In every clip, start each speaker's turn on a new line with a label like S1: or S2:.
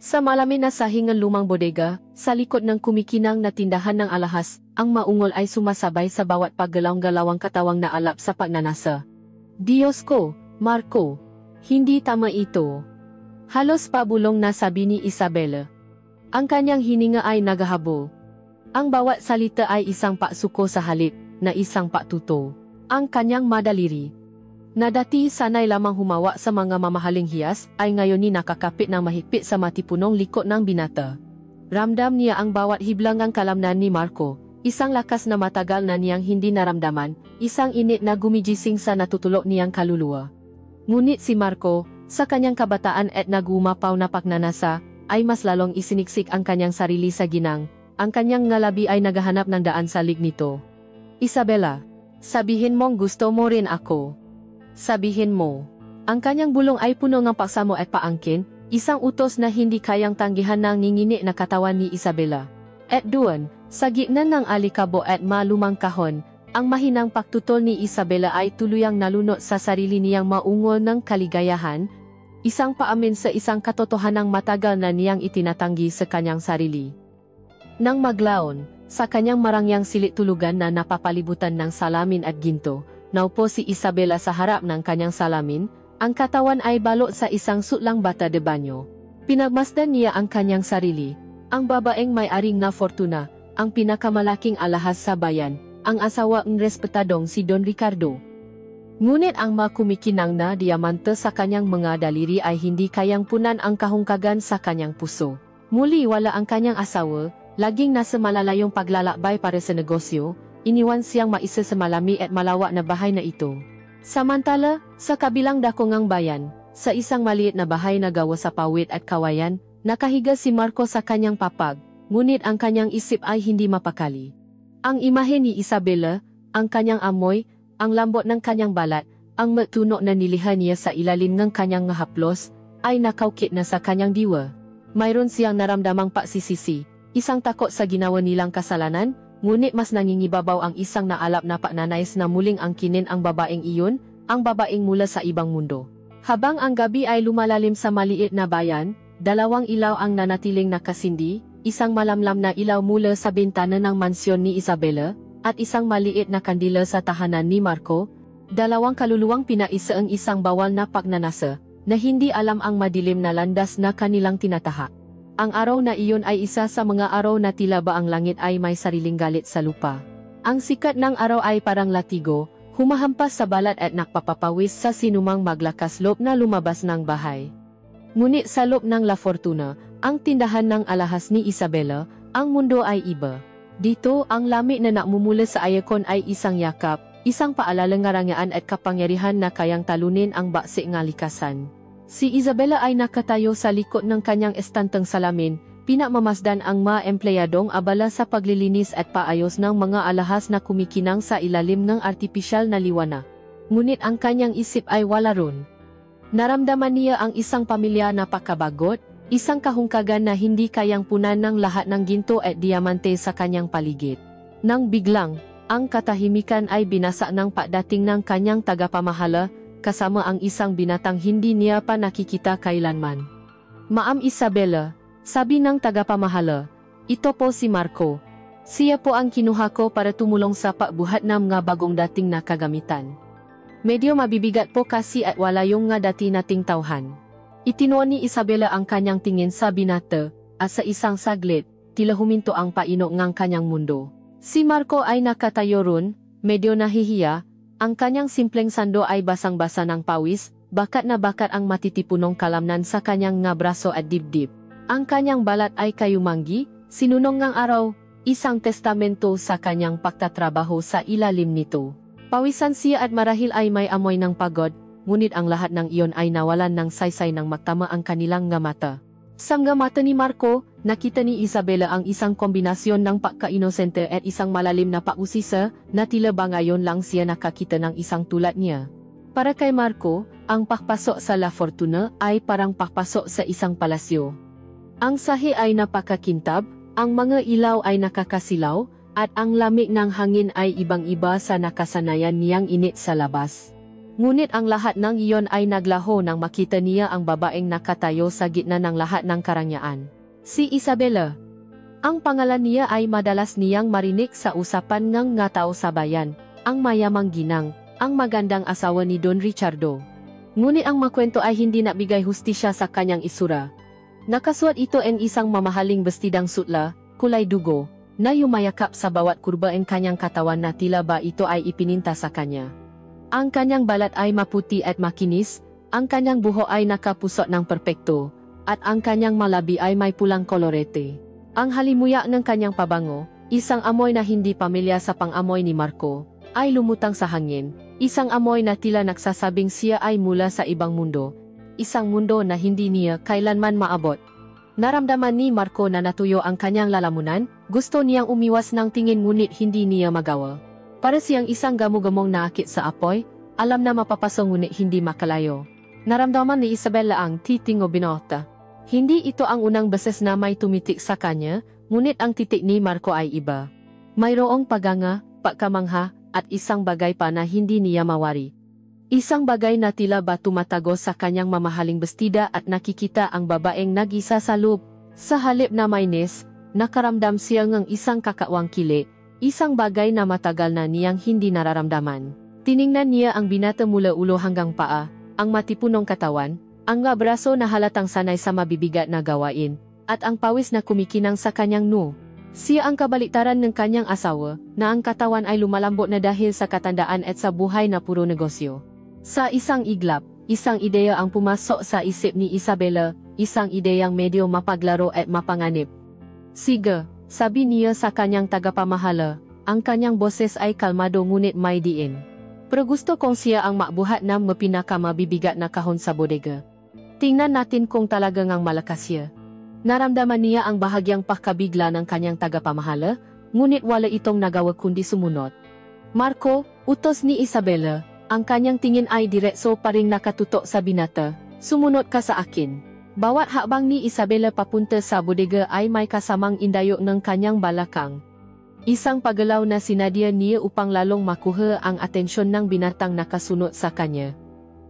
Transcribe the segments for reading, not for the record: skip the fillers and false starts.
S1: Sa malamin na sahingan lumang bodega, sa likod ng kumikinang na tindahan ng alahas, ang maungol ay sumasabay sa bawat paggalaw-galawang katawang naalap sa pagnanasa. Diyos ko, Marco, hindi tama ito. Halos pabulong na sabi ni Isabela. Ang kanyang hininga ay naghahabol. Ang bawat salita ay isang paksuko sa halip, na isang patuto. Ang kanyang madaliri, na dati sanay lamang humawa sa mga mamahaling hiyas, ay ngayon ni nakakapit ng mahigpit sa matipunong likod ng binata. Ramdam niya ang bawat hiblangang kalamnan ni Marco, isang lakas na matagal na niyang hindi naramdaman, isang init na gumigising sa natutulog niyang kaluluwa. Ngunit si Marco, sa kanyang kabataan at nagumapaw na pagnanasa, ay mas lalong isiniksik ang kanyang sarili sa ginang, ang kanyang ngalabi ay naghahanap ng daan sa lig nito. Isabela, sabihin mong gusto mo rin ako. Sabihin mo. Ang kanyang bulong ay puno ng pagsamo at paangkin, isang utos na hindi kayang tanggihan ng ngingini na katawan ni Isabela. At doon, sa gitna ng alikabo at malumang kahon, ang mahinang pagtutol ni Isabela ay tuluyang nalunod sa sarili niyang maungol ng kaligayahan, isang paamin sa isang katotohanang matagal na niyang itinatanggi sa kanyang sarili. Nang maglaon, sa kanyang marangyang silit-tulugan na napapalibutan ng salamin at ginto, naupo si Isabela sa harap ng kanyang salamin, ang katawan ay balot sa isang sutlang bata de banyo. Pinagmasdan niya ang kanyang sarili, ang babaeng may-aring na fortuna, ang pinakamalaking alahas sa bayan, ang asawa ng respetadong si Don Ricardo. Ngunit ang makumikinang na diamante sa kanyang mga daliri ay hindi kayang punan ang kahungkagan sa kanyang puso. Muli wala ang kanyang asawa, laging nasa malalayong paglalakbay para sa negosyo, iniwan siyang maisa sa malami at malawak na bahay na ito. Samantala, sa kabilang dakungang bayan, sa isang maliit na bahay na gawa sa pawid at kawayan, nakahiga si Marco sa kanyang papag, ngunit ang kanyang isip ay hindi mapakali. Ang imahe ni Isabela, ang kanyang amoy, ang lambot ng kanyang balat, ang matuno na nilihan niya sa ilalim ng kanyang haplos, ay nakaukit na sa kanyang diwa. Mayroon siyang naramdamang pagsisisi, isang takot sa ginawa nilang kasalanan, ngunit mas nangingibabaw ang isang naalap na pagnanais na muling angkinin ang babaeng iyon, ang babaeng mula sa ibang mundo. Habang ang gabi ay lumalalim sa maliit na bayan, dalawang ilaw ang nanatiling nakasindi, isang malamlam na ilaw mula sa bintana ng mansyon ni Isabela, at isang maliit na kandila sa tahanan ni Marco, dalawang kaluluwang pinaisa ang isang bawal na pagnanasa, na hindi alam ang madilim na landas na kanilang tinatahak. Ang araw na iyon ay isa sa mga araw na tila ba ang langit ay may sariling galit sa lupa. Ang sikat ng araw ay parang latigo, humahampas sa balat at nakpapapawis sa sinumang maglakas loob na lumabas ng bahay. Ngunit sa loob ng La Fortuna, ang tindahan ng alahas ni Isabela, ang mundo ay iba. Dito, ang lami na nakmumula sa ayakon ay isang yakap, isang paalalang ngarangaan at kapangyarihan na kayang talunin ang baksi ng likasan. Si Isabela ay nakatayo sa likod ng kanyang estanteng salamin, pinamamasdan ang mga empleyadong abala sa paglilinis at paayos ng mga alahas na kumikinang sa ilalim ng artipisyal na liwanag. Ngunit ang kanyang isip ay wala ron. Naramdaman niya ang isang pamilya na pakabagot, isang kahungkagan na hindi kayang punan ng lahat ng ginto at diamante sa kanyang paligid. Nang biglang, ang katahimikan ay binasa ng pagdating ng kanyang tagapamahala, kasama ang isang binatang hindi niya pa nakikita kailanman. Ma'am Isabela, sabi ng tagapamahala, ito po si Marco. Siya po ang kinuha ko para tumulong sa pagbuhat ng mga bagong dating na kagamitan. Medyo mabibigat po kasi at wala yung nga dati nating tauhan. Itinuon ni Isabela ang kanyang tingin sa binata, at sa isang saglit, tila huminto ang paino ng kanyang mundo. Si Marco ay nakatayo ron, medyo nahihiya. Ang kanyang simpleng sando ay basang-basa ng pawis, bakat na bakat ang matitipunong kalamnan sa kanyang nga braso at dibdib. Ang kanyang balat ay kayumanggi, sinunong ngang araw, isang testamento sa kanyang pagtatrabaho sa ilalim nito. Pawisan siya at marahil ay may amoy ng pagod, ngunit ang lahat ng iyon ay nawalan ng saysay ng magtama ang kanilang nga mata. Sa nga mata ni Marco, nakita ni Isabela ang isang kombinasyon ng pagka-inosente at isang malalim na pausisa, na tila ba ngayon lang siya nakakita ng isang tulad niya. Para kay Marco, ang pagpasok sa La Fortuna ay parang pagpasok sa isang palasyo. Ang sahi ay napakakintab, ang mga ilaw ay nakakasilaw, at ang lamig ng hangin ay ibang-iba sa nakasanayan niyang init sa labas. Ngunit ang lahat ng iyon ay naglaho nang makita niya ang babaeng nakatayo sa gitna ng lahat ng karangyaan. Si Isabela. Ang pangalan niya ay madalas niyang marinig sa usapan ng nga tao sa bayan, ang mayamang ginang, ang magandang asawa ni Don Richardo. Ngunit ang makwento ay hindi nabigay hustisya sa kanyang isura. Nakasuot ito ang isang mamahaling bestidang sutla, kulay dugo, na yumayakap sa bawat kurba ang kanyang katawan na tila ba ito ay ipininta sa kanya. Ang kanyang balat ay maputi at makinis, ang kanyang buhok ay nakapusot ng perpekto, at ang kanyang malabi ay may pulang kolorete. Ang halimuyak ng kanyang pabango, isang amoy na hindi pamilya sa pang-amoy ni Marco, ay lumutang sa hangin, isang amoy na tila nagsasabing siya ay mula sa ibang mundo, isang mundo na hindi niya kailanman maabot. Naramdaman ni Marco na natuyo ang kanyang lalamunan, gusto niyang umiwas ng tingin ngunit hindi niya magawa. Para siyang isang gamu-gamong naakit sa apoy, alam na mapapasok ngunit hindi makalayo. Naramdaman ni Isabela ang titing o binota. Hindi ito ang unang beses na may tumitik sa kanya, ngunit ang titik ni Marco ay iba. Mayroong paganga, pagkamangha, at isang bagay pa na hindi niya mawari. Isang bagay na tila ba tumatago sa kanyang mamahaling bestida at nakikita ang babaeng nag-isa sa loob. Sa halip na mainis, nakaramdam siya ng isang kakawang kili, isang bagay na matagal na niyang hindi nararamdaman. Tiningnan niya ang binata mula ulo hanggang paa, ang matipunong katawan, ang mga braso na halatang sanay sa mabibigat na gawain, at ang pawis na kumikinang sa kanyang noo. Siya ang kabaliktaran ng kanyang asawa, na ang katawan ay lumalambot na dahil sa katandaan at sa buhay na puro negosyo. Sa isang iglap, isang ideya ang pumasok sa isip ni Isabela, isang ideyang medyo mapaglaro at mapanganib. Sige, sabi niya sa kanyang tagapamahala, ang kanyang boses ay kalmado ngunit may diin. Pero gusto kong siya ang mabuhat na mapinakamabibigat na kahon sa bodega. Tingnan natin kung talagang ang malakas siya. Naramdaman niya ang bahagyang pakabigla ng kanyang tagapamahala, ngunit wala itong nagawa kundi sumunod. Marco, utos ni Isabela, ang kanyang tingin ay diretso pa ring nakatutok sa binata, sumunod ka sa akin. Bawat hakbang ni Isabela papunta sa bodega ay may kasamang indayok ng kanyang balakang. Isang paggalaw na sinadya niya upang lalong makuha ang atensyon ng binatang nakasunod sa kanya.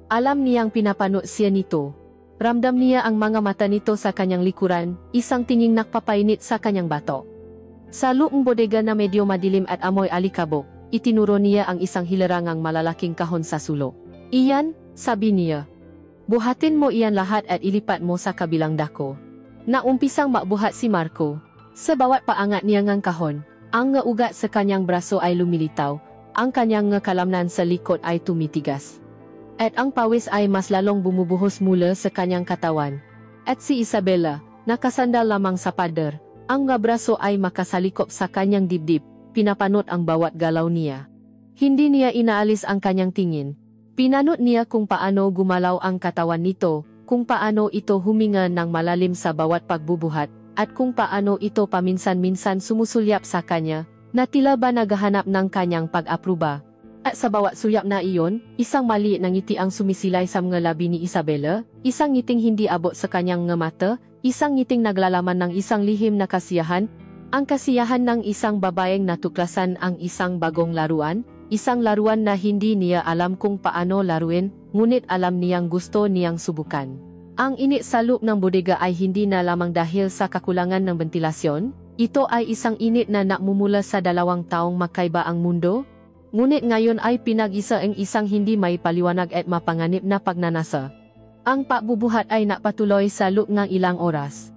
S1: Alam niyang pinapanood siya nito. Ramdam niya ang mga mata nito sa kanyang likuran, isang tinging nakpapainit sa kanyang batok. Sa loong bodega na medyo madilim at amoy alikabok, itinuro niya ang isang hilarangang malalaking kahon sa sulok. Iyan, sabi niya. Buhatin mo iyan lahat at ilipat mo sa kabilang dako. Naumpisang mabuhat si Marco. Sa bawat paangat niya ng kahon, ang nga ugat sa kanyang braso ay lumilitaw, ang kanyang nga kalamnan sa likod ay tumitigas. At ang pawis ay mas lalong bumubuhos mula sa kanyang katawan. At si Isabela, nakasandal lamang sa pader, ang nga braso ay makasalikop sa kanyang dibdib, pinapanot ang bawat galaw niya. Hindi niya inaalis ang kanyang tingin. Pinanot niya kung paano gumalaw ang katawan nito, kung paano ito huminga ng malalim sa bawat pagbubuhat, at kung paano ito paminsan-minsan sumusulyap sa kanya, na tila ba naghahanap ng kanyang pag-apruba. At sa bawat suyap na iyon, isang maliit na ngiti ang sumisilay sa mga labi ni Isabela, isang ngiting hindi abot sa kanyang nga mata, isang ngiting naglalaman ng isang lihim na kasiyahan, ang kasiyahan ng isang babaeng natuklasan ang isang bagong laruan, isang laruan na hindi niya alam kung paano laruin, ngunit alam niyang gusto niyang subukan. Ang init sa loob ng bodega ay hindi na lamang dahil sa kakulangan ng ventilasyon, ito ay isang init na nakmumula sa 2 taong magkaiba ang mundo, ngunit ngayon ay pinag-isa ang isang hindi may paliwanag at mapanganib na pagnanasa. Ang pagbubuhat ay napatuloy sa loob ng ilang oras.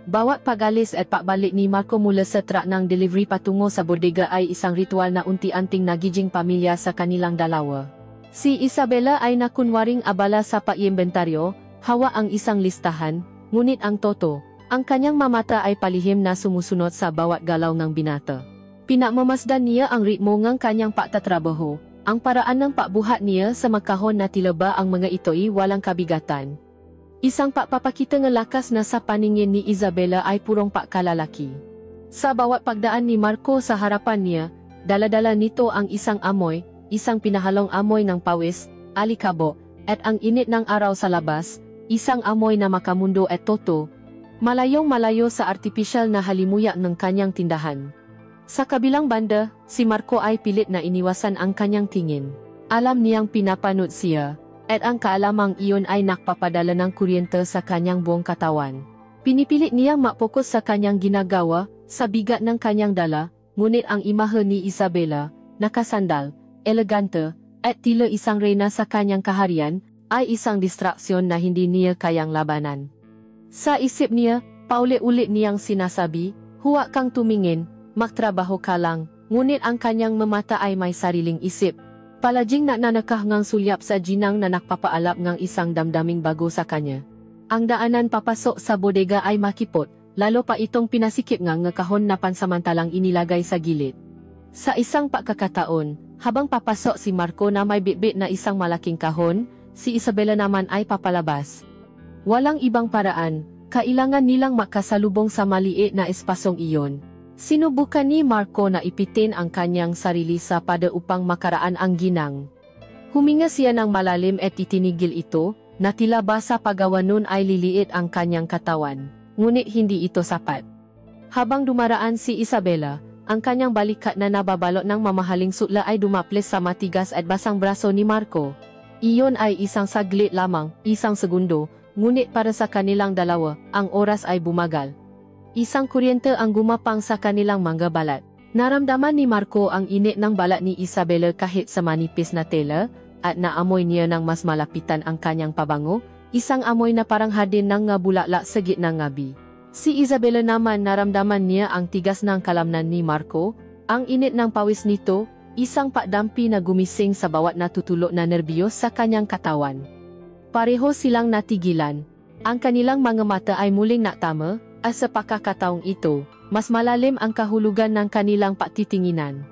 S1: Bawat pag-alis at pagbalik ni Marco mula sa truck ng delivery patungo sa bodega ay isang ritual na unti-unting nagiging pamilya sa kanilang dalawa. Si Isabela ay nakunwaring abala sa pag-iimbentaryo, hawa ang isang listahan, ngunit ang Toto, ang kanyang mamata ay palihim na sumusunod sa bawat galaw ng binata. Pinamamasdan niya ang ritmo ng kanyang pagtatrabaho, ang paraan ng pagbuhat niya sa makahon na tila ba ang mga ito'y walang kabigatan. Isang pagpapakita ng lakas na sa paningin ni Isabela ay purong pagkalalaki. Sa bawat pagdaan ni Marco sa harapan niya, dala-dala nito ang isang amoy, isang pinahalong amoy ng pawis, alikabo, at ang init ng araw sa labas, isang amoy na makamundo at toto, malayong malayo sa artipisyal na halimuyak ng kanyang tindahan. Sa kabilang banda, si Marco ay pilit na iniwasan ang kanyang tingin. Alam niyang pinapanot siya, at ang kaalamang iyon ay nakpapadala ng kuryente sa kanyang buong katawan. Pinipilit niyang mapokus sa kanyang ginagawa, sa bigat ng kanyang dala, ngunit ang imahe ni Isabela, nakasandal, elegante, at tila isang reyna sa kanyang kaharian, ay isang distraksyon na hindi niya kayang labanan. Sa isip niya, paulit-ulit niyang sinasabi, huwag kang tumingin, magtrabaho ka lang, ngunit ang kanyang mamata ay may sariling isip. Palaging nananakah ngang sulyap sa ginang na nakpapaalap ngang isang damdaming bago sa kanya. Ang daanan papasok sa bodega ay makipot, lalo pa itong pinasikip ngang kahon na pansamantalang inilagay sa gilid. Sa isang pagkakataon, habang papasok si Marco na may bitbit na isang malaking kahon, si Isabela naman ay papalabas. Walang ibang paraan, kailangan nilang makasalubong sa maliit na espasong iyon. Sinubukan ni Marco na ipitin ang kanyang sarili sa pada upang makaraan ang ginang. Huminga siya ng malalim at itinigil ito, na tila ba sa paggawa nun ay liliit ang kanyang katawan, ngunit hindi ito sapat. Habang dumaraan si Isabela, ang kanyang balikat na nababalot ng mamahaling sutla ay dumaples sa matigas at basang braso ni Marco. Iyon ay isang saglit lamang, isang segundo, ngunit para sa kanilang dalawa, ang oras ay bumagal. Isang kuryente ang gumapang sa kanilang mga balat. Naramdaman ni Marco ang init ng balat ni Isabela kahit sa manipis na tela, at naamoy niya ng mas malapitan ang kanyang pabango, isang amoy na parang hadin ng ngabulaklak sa gitnang ngabi. Si Isabela naman naramdaman niya ang tigas ng kalamnan ni Marco, ang init ng pawis nito, isang pakdampi na gumising sa bawat natutulo na nerbiyos sa kanyang katawan. Pareho silang natigilan. Ang kanilang mga mata ay muling natama, at sa pagkakataong ito, mas malalim ang kahulugan ng kanilang patitinginan.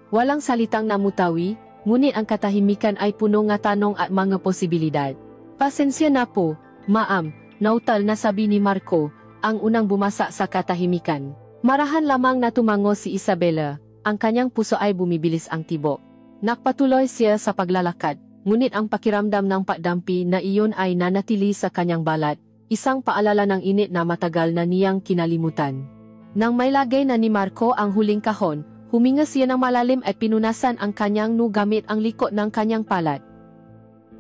S1: Walang salitang namutawi, ngunit ang katahimikan ay puno ng tanong at mga posibilidad. Pasensya na po, ma'am, nautal na sabi ni Marco, ang unang bumasa sa katahimikan. Marahan lamang na tumango si Isabela, ang kanyang puso ay bumibilis ang tibok. Nakpatuloy siya sa paglalakad, ngunit ang pakiramdam ng pakdampi na iyon ay nanatili sa kanyang balat, isang paalala ng init na matagal na niyang kinalimutan. Nang may lagay na ni Marco ang huling kahon, huminga siya ng malalim at pinunasan ang kanyang noo gamit ang likod ng kanyang palad.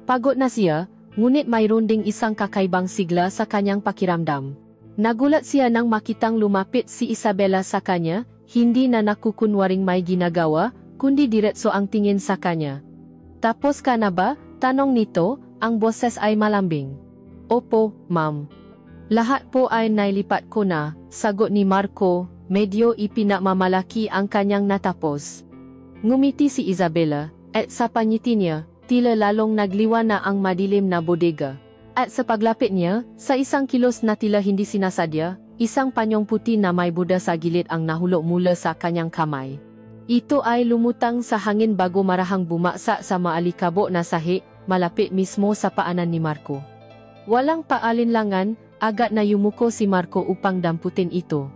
S1: Pagod na siya, ngunit mayroon ding isang kakaibang sigla sa kanyang pakiramdam. Nagulat siya nang makitang lumapit si Isabela sa kanya, hindi na nakukunwaring may ginagawa, kundi diretso ang tingin sa kanya. Tapos ka na ba? Tanong nito, ang boses ay malambing. Opo, ma'am. Lahat po ay nailipat ko na, sagot ni Marco, medyo ipinamamalaki ang kanyang natapos. Ngumiti si Isabela, at sa pangiti niya, tila lalong nagliwa na ang madilim na bodega. At sa paglapit niya, sa isang kilos na tila hindi sinasadya, isang panyong puti na may buda sa gilid ang nahulog mula sa kanyang kamay. Ito ay lumutang sa hangin bago marahang bumaksa sa maalikabok na sahi, malapit mismo sa paanan ni Marco. Walang paalinlangan, agad na yumuko si Marco upang damputin ito.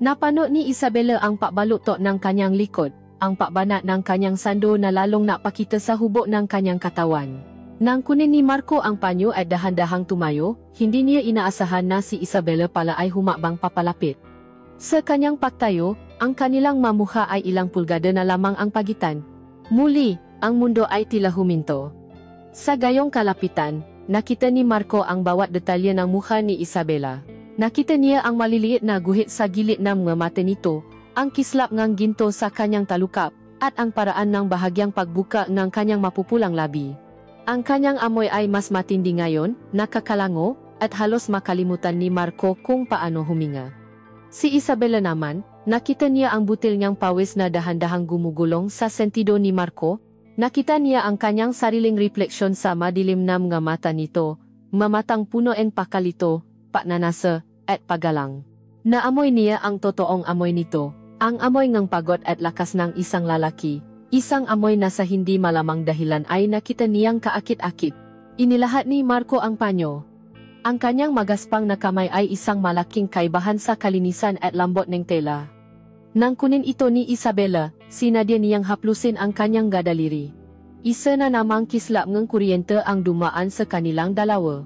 S1: Napanood ni Isabela ang pakbalutok ng kanyang likod, ang pakbanat ng kanyang sando na lalong napakita sa hubog ng kanyang katawan. Nang kunin ni Marco ang panyo at dahan-dahang tumayo, hindi niya inaasahan na si Isabela pala ay humakbang papalapit. Sa kanyang pagtayo, ang kanilang mamukha ay ilang pulgada na lamang ang pagitan. Muli, ang mundo ay tila huminto. Sa gayong kalapitan, nakita ni Marco ang bawat detalye ng mukha ni Isabela. Nakita niya ang maliliit na guhit sa gilid ng mga mata nito, ang kislap ng ginto sa kanyang talukap, at ang paraan ng bahagyang pagbuka ng kanyang mapupulang labi. Ang kanyang amoy ay mas matindi ngayon, nakakalango, at halos makalimutan ni Marco kung paano huminga. Si Isabela naman, nakita niya ang butil niyang pawis na dahan-dahang gumugulong sa sentido ni Marco. Nakita niya ang kanyang sariling refleksyon sa madilim na mga mata nito, mamatang puno en pakalito, paknanasa, at pagalang. Naamoy niya ang totoong amoy nito, ang amoy ng pagod at lakas ng isang lalaki, isang amoy na sa hindi malamang dahilan ay nakita niyang kaakit-akit. Inilahat ni Marco ang panyo. Ang kanyang magaspang na kamay ay isang malaking kaibahan sa kalinisan at lambot ng tela. Nang kunin ito ni Isabela, sinadya niyang haplusin ang kanyang gadaliri. Isa na namang kislap ng kuryente ang dumaan sa kanilang dalawa.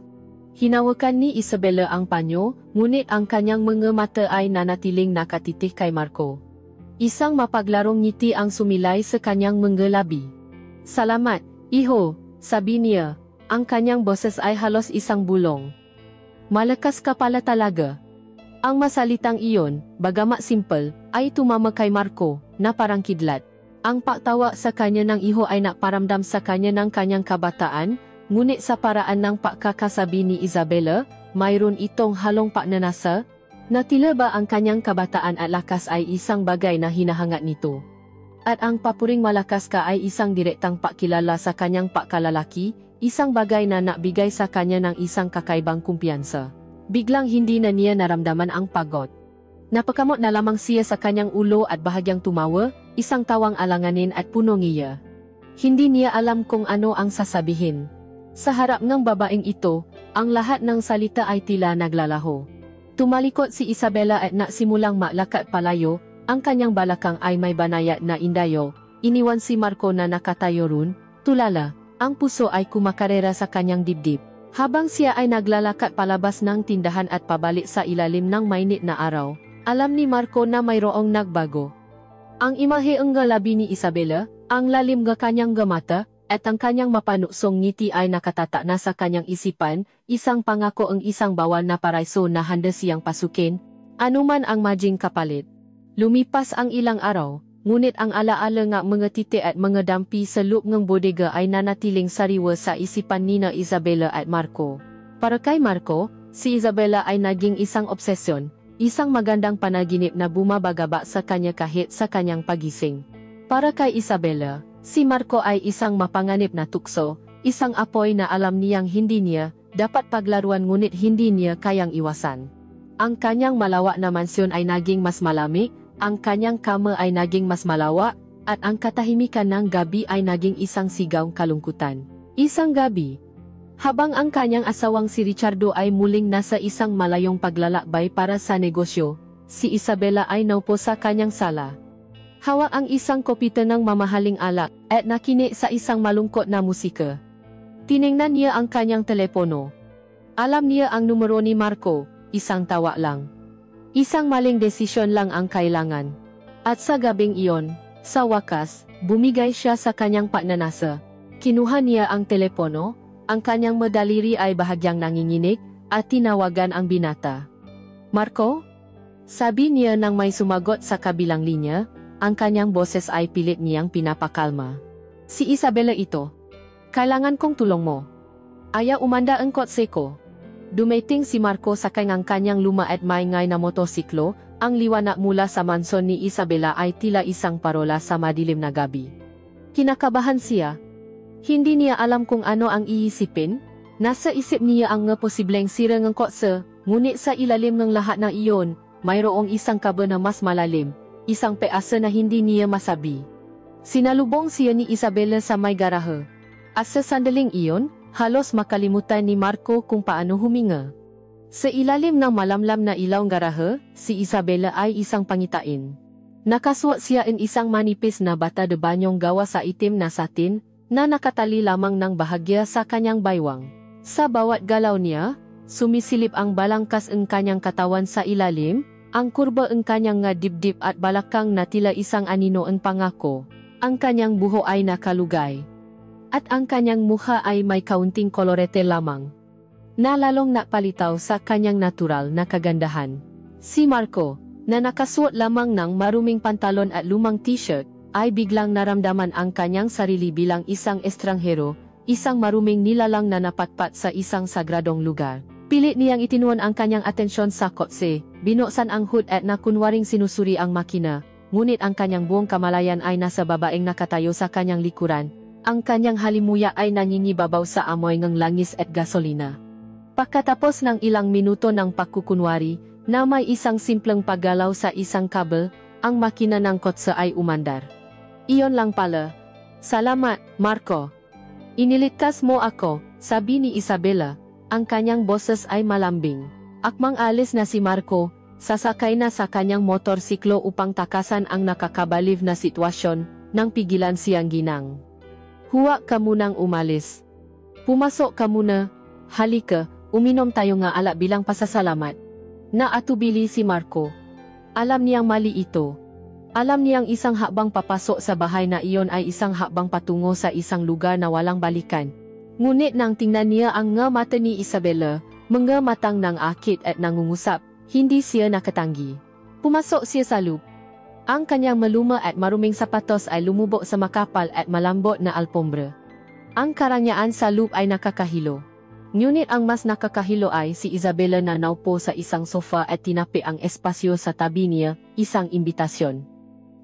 S1: Hinawakan ni Isabela ang panyo, ngunit ang kanyang mga mata ay nanatiling nakatitig kay Marco. Isang mapaglarong ngiti ang sumilay sa kanyang mga labi. Salamat, Iho, sabi niya, ang kanyang boses ay halos isang bulong. Malakas ka pala talaga. Ang masalitang iyon, bagamat simple, ay tumama kay Marco, na parang kidlat. Ang pagtawa sa kanya ng iho ay naparamdam sa kanya ng kanyang kabataan, ngunit sa paraan ng pagkakasabi ni Isabela, mayroon itong halong pagnanasa, na tila ba ang kanyang kabataan at lakas ay isang bagay na hinahangat nito. At ang papuring malakas ka ay isang direktang pakilala sa kanyang pagkalalaki, isang bagay na nakbigay sa kanya ng isang kakaibang kumpiyansa. Biglang hindi na niya naramdaman ang pagod. Napakamot na lamang siya sa kanyang ulo at bahagyang tumawa, isang tawang alanganin at puno ngiya. Hindi niya alam kung ano ang sasabihin. Sa harap ng babaeng ito, ang lahat ng salita ay tila naglalaho. Tumalikod si Isabela at nasimulang maglakad palayo, ang kanyang balakang ay may banayad na indayo. Iniwan si Marco na nakatayo roon, tulala, ang puso ay kumakarera sa kanyang dibdib. Habang siya ay naglalakad palabas ng tindahan at pabalik sa ilalim ng mainit na araw, alam ni Marco na mayroong nagbago. Ang imahe ang labi ni Isabela, ang lalim ng kanyang mata, at ang kanyang mapanusong ngiti ay nakatata na sa kanyang isipan, isang pangako ang isang bawal na paraiso na handa siyang pasukin, anuman ang maging kapalit. Lumipas ang ilang araw, ngunit ang alaala nga mga titi at mga dampi sa loob ng bodega ay nanatiling sariwa sa isipan nina Isabela at Marco. Para kay Marco, si Isabela ay naging isang obsesyon, isang magandang panaginip na bumabagaba sa kanya kahit sa kanyang pagising. Para kay Isabela, si Marco ay isang mapanganib na tukso, isang apoy na alam niyang hindi niya dapat paglaruan ngunit hindi niya kayang iwasan. Ang kanyang malawak na mansyon ay naging mas malamig, ang kanyang kama ay naging mas malawak, at ang katahimikan ng gabi ay naging isang sigaw kalungkutan. Isang gabi, habang ang kanyang asawang si Richardo ay muling nasa isang malayong paglalakbay para sa negosyo, si Isabela ay naupo sa kanyang sala. Hawak ang isang kopita ng mamahaling alak at nakinig sa isang malungkot na musika. Tiningnan niya ang kanyang telepono. Alam niya ang numero ni Marco, isang tawa lang. Isang maling desisyon lang ang kailangan. At sa gabing iyon, sa wakas, bumigay siya sa kanyang pagnanasa. Kinuha niya ang telepono, ang kanyang madaliri ay bahagyang nanginginig, at tinawagan ang binata. Marco? Sabi niya nang may sumagot sa kabilang linya, ang kanyang boses ay pilit niyang pinapakalma. Si Isabela ito. Kailangan kong tulong mo. Ayaw umanda ang kotse ko. Dumating si Marco sa kanyang luma at maingay na motosiklo, ang liwanag mula sa manson ni Isabela ay tila isang parola sa madilim na gabi. Kinakabahan siya. Hindi niya alam kung ano ang iisipin. Nasa isip niya ang posibleng sira ng kotse, ngunit sa ilalim ng lahat ng iyon, mayroong isang kaba na mas malalim, isang peasa na hindi niya masabi. Sinalubong siya ni Isabela sa may garahe. At sa sandaling iyon, halos makalimutan ni Marco kung paano huminga. Sa ilalim ng malamlam na ilaw ng garahe, si Isabela ay isang pangitain. Nakasuot siya in isang manipis na bata de banyong gawa sa itim na satin, na nakatali lamang ng bahagya sa kanyang baywang. Sa bawat galaw niya, sumisilip ang balangkas ng kanyang katawan sa ilalim, ang kurba ng kanyang nga dibdib at balakang na tila isang anino ang pangako. Ang kanyang buho ay nakalugay. At ang kanyang mukha ay may kaunting kolorete lamang, na lalong napalitaw sa kanyang natural na kagandahan. Si Marco, na nakasuot lamang ng maruming pantalon at lumang t-shirt, ay biglang naramdaman ang kanyang sarili bilang isang estranghero, isang maruming nilalang na napatpat sa isang sagradong lugar. Pilit niyang itinuon ang kanyang atensyon sa kotse, binuksan ang hood at nakunwaring sinusuri ang makina, ngunit ang kanyang buong kamalayan ay nasa babaeng nakatayo sa kanyang likuran. Ang kanyang halimuya ay nangingibabaw sa amoy ng langis at gasolina. Pagkatapos ng ilang minuto ng pagkukunwari, na may isang simpleng paggalaw sa isang kabel, ang makina ng kotse ay umandar. Iyon lang pala. Salamat, Marco. Iniligtas mo ako, sabi ni Isabela. Ang kanyang boses ay malambing. Akmang alis na si Marco, sasakay na sa kanyang motorsiklo upang takasan ang nakakabaliw na sitwasyon, nang pigilan siyang ginang. Huwag ka munang umalis. Pumasok ka muna. Halika, uminom tayo nga ala bilang pasasalamat. Naatubili si Marco. Alam niyang mali ito. Alam niyang isang hakbang papasok sa bahay na iyon ay isang hakbang patungo sa isang lugar na walang balikan. Ngunit nang tingnan niya ang nga mata ni Isabela, mga matang ng akit at nangungusap, hindi siya nakatanggi. Pumasok siya sa loop. Ang kanyang maluma at maruming sapatos ay lumubog sa makapal at malambot na alpombra. Ang karangyaan sa loop ay nakakahilo. Ngunit ang mas nakakahilo ay si Isabela na naupo sa isang sofa at tinapi ang espasyo sa tabi niya, isang imbitasyon.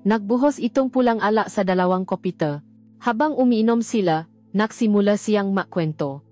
S1: Nagbuhos itong pulang alak sa dalawang kopita. Habang umiinom sila, nagsimula siyang makwento.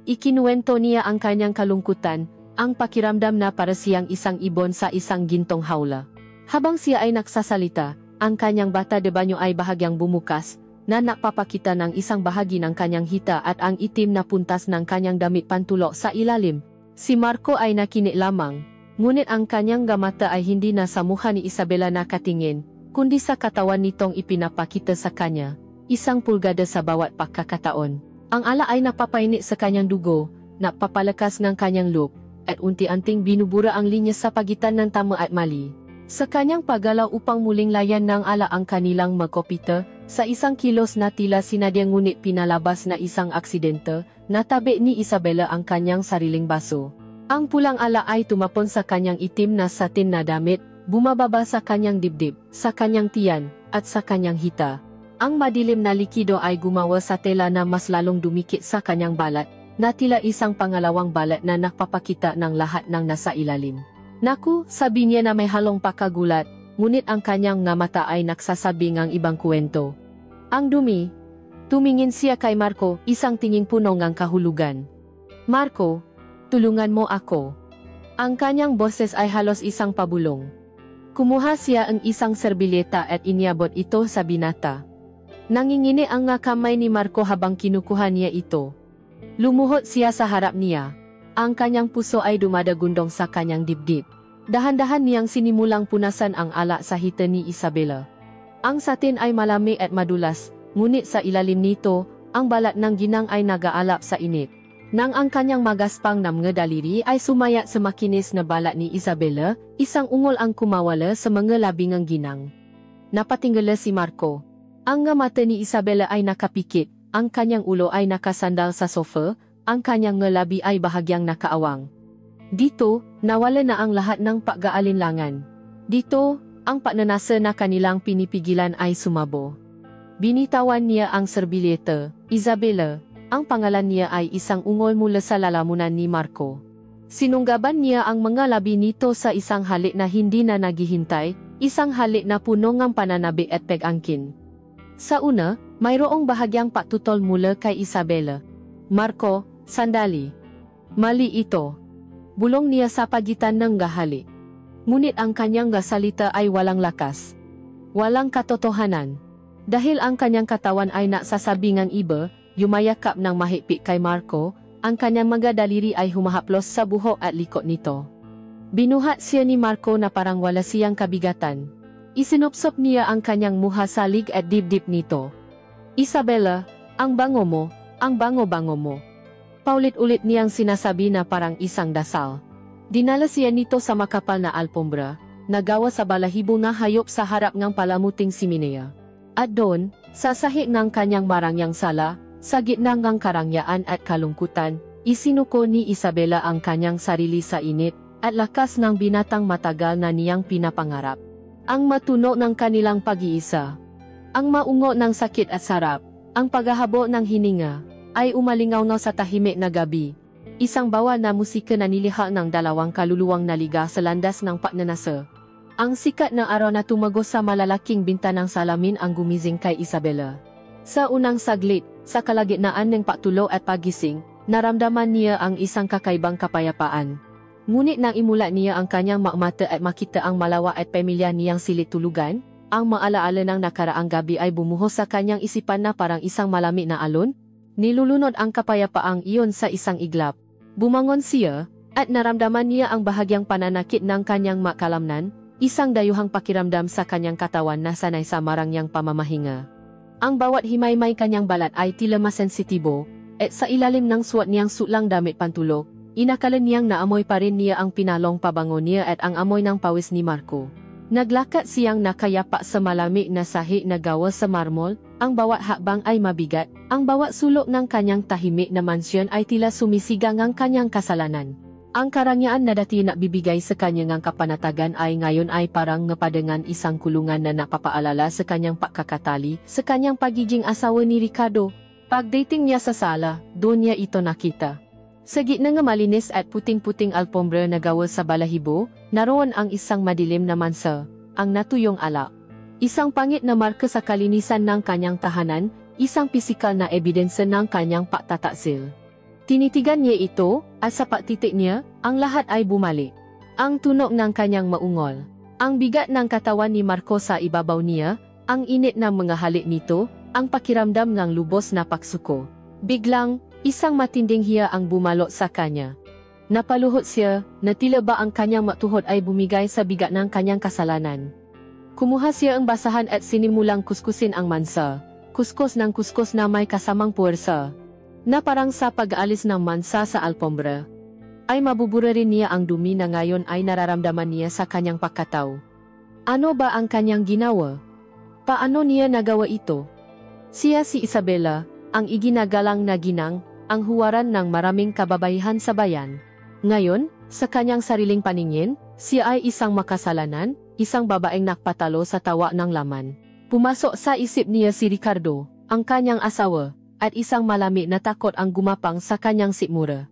S1: Ikinuwento niya ang kanyang kalungkutan, ang pakiramdam na para siyang isang ibon sa isang gintong hawla. Habang siya ay nagsasalita, ang kanyang bata de banyo ay bahagyang bumukas, na napapakita ng isang bahagi ng kanyang hita at ang itim na puntas ng kanyang damit pantulok sa ilalim. Si Marco ay nakinig lamang, ngunit ang kanyang gamata ay hindi na sa mukha ni Isabela nakatingin, kundi sa katawan nitong ipinapakita sa kanya, isang pulgada sa bawat pagkakataon. Ang ala ay napapainit sa kanyang dugo, napapalakas ng kanyang loop, at unti-unting binubura ang linya sa pagitan ng tama at mali. Sa kanyang paggalaw upang muling layan ng ala ang kanilang magkopita, sa isang kilos na tila sinadyang ngunit pinalabas na isang aksidente, natabi ni Isabela ang kanyang sariling baso. Ang pulang ala ay tumapon sa kanyang itim na satin na damit, bumababa sa kanyang dibdib, sa kanyang tiyan, at sa kanyang hita. Ang madilim na likido ay gumawa sa tela na mas lalong dumikit sa kanyang balat, na tila isang pangalawang balat na nakpapakita ng lahat ng nasa ilalim. Naku, sabi niya na may halong pakagulat, ngunit ang kanyang nga mata ay nagsasabi ng ibang kwento. Ang dumi. Tumingin siya kay Marco, isang tinging puno ng kahulugan. Marco, tulungan mo ako. Ang kanyang boses ay halos isang pabulong. Kumuha siya ang isang serbilyeta at iniabot ito sa binata. Nangingini ang nga kamay ni Marco habang kinukuha niya ito. Lumuhod siya sa harap niya. Ang kanyang puso ay dumadagundong sa kanyang dibdib. Dahan-dahan niyang sinimulang punasan ang ala sa hita ni Isabela. Ang satin ay malamig at madulas, ngunit sa ilalim nito, ang balat ng ginang ay nag-aalap sa init. Nang ang kanyang magaspang na mga daliri ay sumaya sa makinis na balat ni Isabela, isang ungol ang kumawala sa mga labi ng ginang. Napatinggala si Marco. Ang nga mata ni Isabela ay nakapikit, ang kanyang ulo ay nakasandal sa sofa, ang kanyang ngalabi ay bahagyang nakaawang. Dito, nawala na ang lahat ng pag-aalinlangan. Dito, ang pagnanasa na kanilang pinipigilan ay sumabo. Binitawan niya ang serbilyeta. Isabela, ang pangalan niya ay isang ungol mula sa lalamunan ni Marco. Sinunggaban niya ang mga labi nito sa isang halik na hindi na naghihintay, isang halik na puno ng pananabi at pag-angkin. Sa una, mayroong bahagyang patutol mula kay Isabela. Marco, sandali. Mali ito. Bulong niya sa pagitan ng gahali. Ngunit ang kanyang gasalita ay walang lakas. Walang katotohanan. Dahil ang kanyang katawan ay nasasabi ng iba, yumayakap ng mahigpit kay Marco, ang kanyang mga daliri ay humahaplos sa buhok at likod nito. Binuhat siya ni Marco na parang wala siyang kabigatan. Isinupsop niya ang kanyang muha sa lig at dibdib nito. Isabela, ang bango mo, ang bango-bango mo. Paulit-ulit niyang sinasabi na parang isang dasal. Dinala siya nito sa makapal na alpombra, nagawa sa balahibo na hayop sa harap ng palamuting siminea. At doon, sa sahig ng kanyang marangyang sala, sa gitna ng karangyaan at kalungkutan, isinuko ni Isabela ang kanyang sarili sa init at lakas ng binatang matagal na niyang pinapangarap. Ang matuno ng kanilang pag-iisa, ang maungo ng sakit at sarap, ang paghahabo ng hininga, ay umalingaw na sa tahimik na gabi. Isang bawal na musika na niliha ng dalawang kaluluwang naliga sa landas ng pagnanasa. Ang sikat na araw na tumagos sa malalaking bintanang salamin ang gumizing kay Isabela. Sa unang saglit, sa kalagitnaan ng pagtulo at pagising, naramdaman niya ang isang kakaibang kapayapaan. Ngunit nang imula niya ang kanyang mata at makita ang malawa at pamilya niyang silid tulugan, ang maalaala ng nakaraang gabi ay bumuhos sa kanyang isipan na parang isang malamig na alon. Nilulunod ang kapayapaang iyon sa isang iglap. Bumangon siya, at naramdaman niya ang bahagyang pananakit ng kanyang makalamnan, isang dayuhang pakiramdam sa kanyang katawan na sanay sa marangyang pamamahinga. Ang bawat himaymay kanyang balat ay tila masensitibo, at sa ilalim ng suot niyang sutlang damit pantulog, inakala niyang naamoy pa rin niya ang pinalong pabango niya at ang amoy ng pawis ni Marco. Naglakat siyang nakayapa sa malamig na sahi na gawa sa marmol, ang bawat hakbang ay mabigat, ang bawat sulok ng kanyang tahimik na mansyon ay tila sumisigang ang kanyang kasalanan. Ang karangyaan na dati nakbibigay sa kanyang kapanatagan ay ngayon ay parang ngapadengan isang kulungan na napapaalala sa kanyang pagkakatali, sa kanyang pagiging asawa ni Ricardo. Pagdating niya sa sala, doon niya ito nakita. Sa gitna ng malinis at puting-puting alpombra na gawa sa balahibo, naroon ang isang madilim na mansa, ang natuyong alak. Isang pangit na marka sa kalinisan ng kanyang tahanan, isang pisikal na ebidensya ng kanyang pagtataksil. Tinitigan niya ito, at sa pagtitik niya, ang lahat ay bumalik. Ang tunog ng kanyang maungol, ang bigat ng katawan ni Marco sa ibabaw niya, ang init ng mga halik nito, ang pakiramdam ng lubos na pagsuko. Biglang, isang matinding hiya ang bumalot sa kanya. Napaluhod siya, na tila ba ang kanyang matuhod ay bumigay sa bigat ng kanyang kasalanan. Kumuha siya ang basahan at sinimulang kuskusin ang mansa, kuskus ng kuskus na may kasamang puwersa. Na parang sa pag-aalis ng mansa sa alpombra, ay mabubura rin niya ang dumi na ngayon ay nararamdaman niya sa kanyang pagkatao. Ano ba ang kanyang ginawa? Paano niya nagawa ito? Siya si Isabela, ang iginagalang na ginang, ang huwaran ng maraming kababaihan sa bayan. Ngayon, sa kanyang sariling paningin, siya ay isang makasalanan, isang babaeng nakpatalo sa tawa ng laman. Pumasok sa isip niya si Ricardo, ang kanyang asawa, at isang malamig na takot ang gumapang sa kanyang sikmura.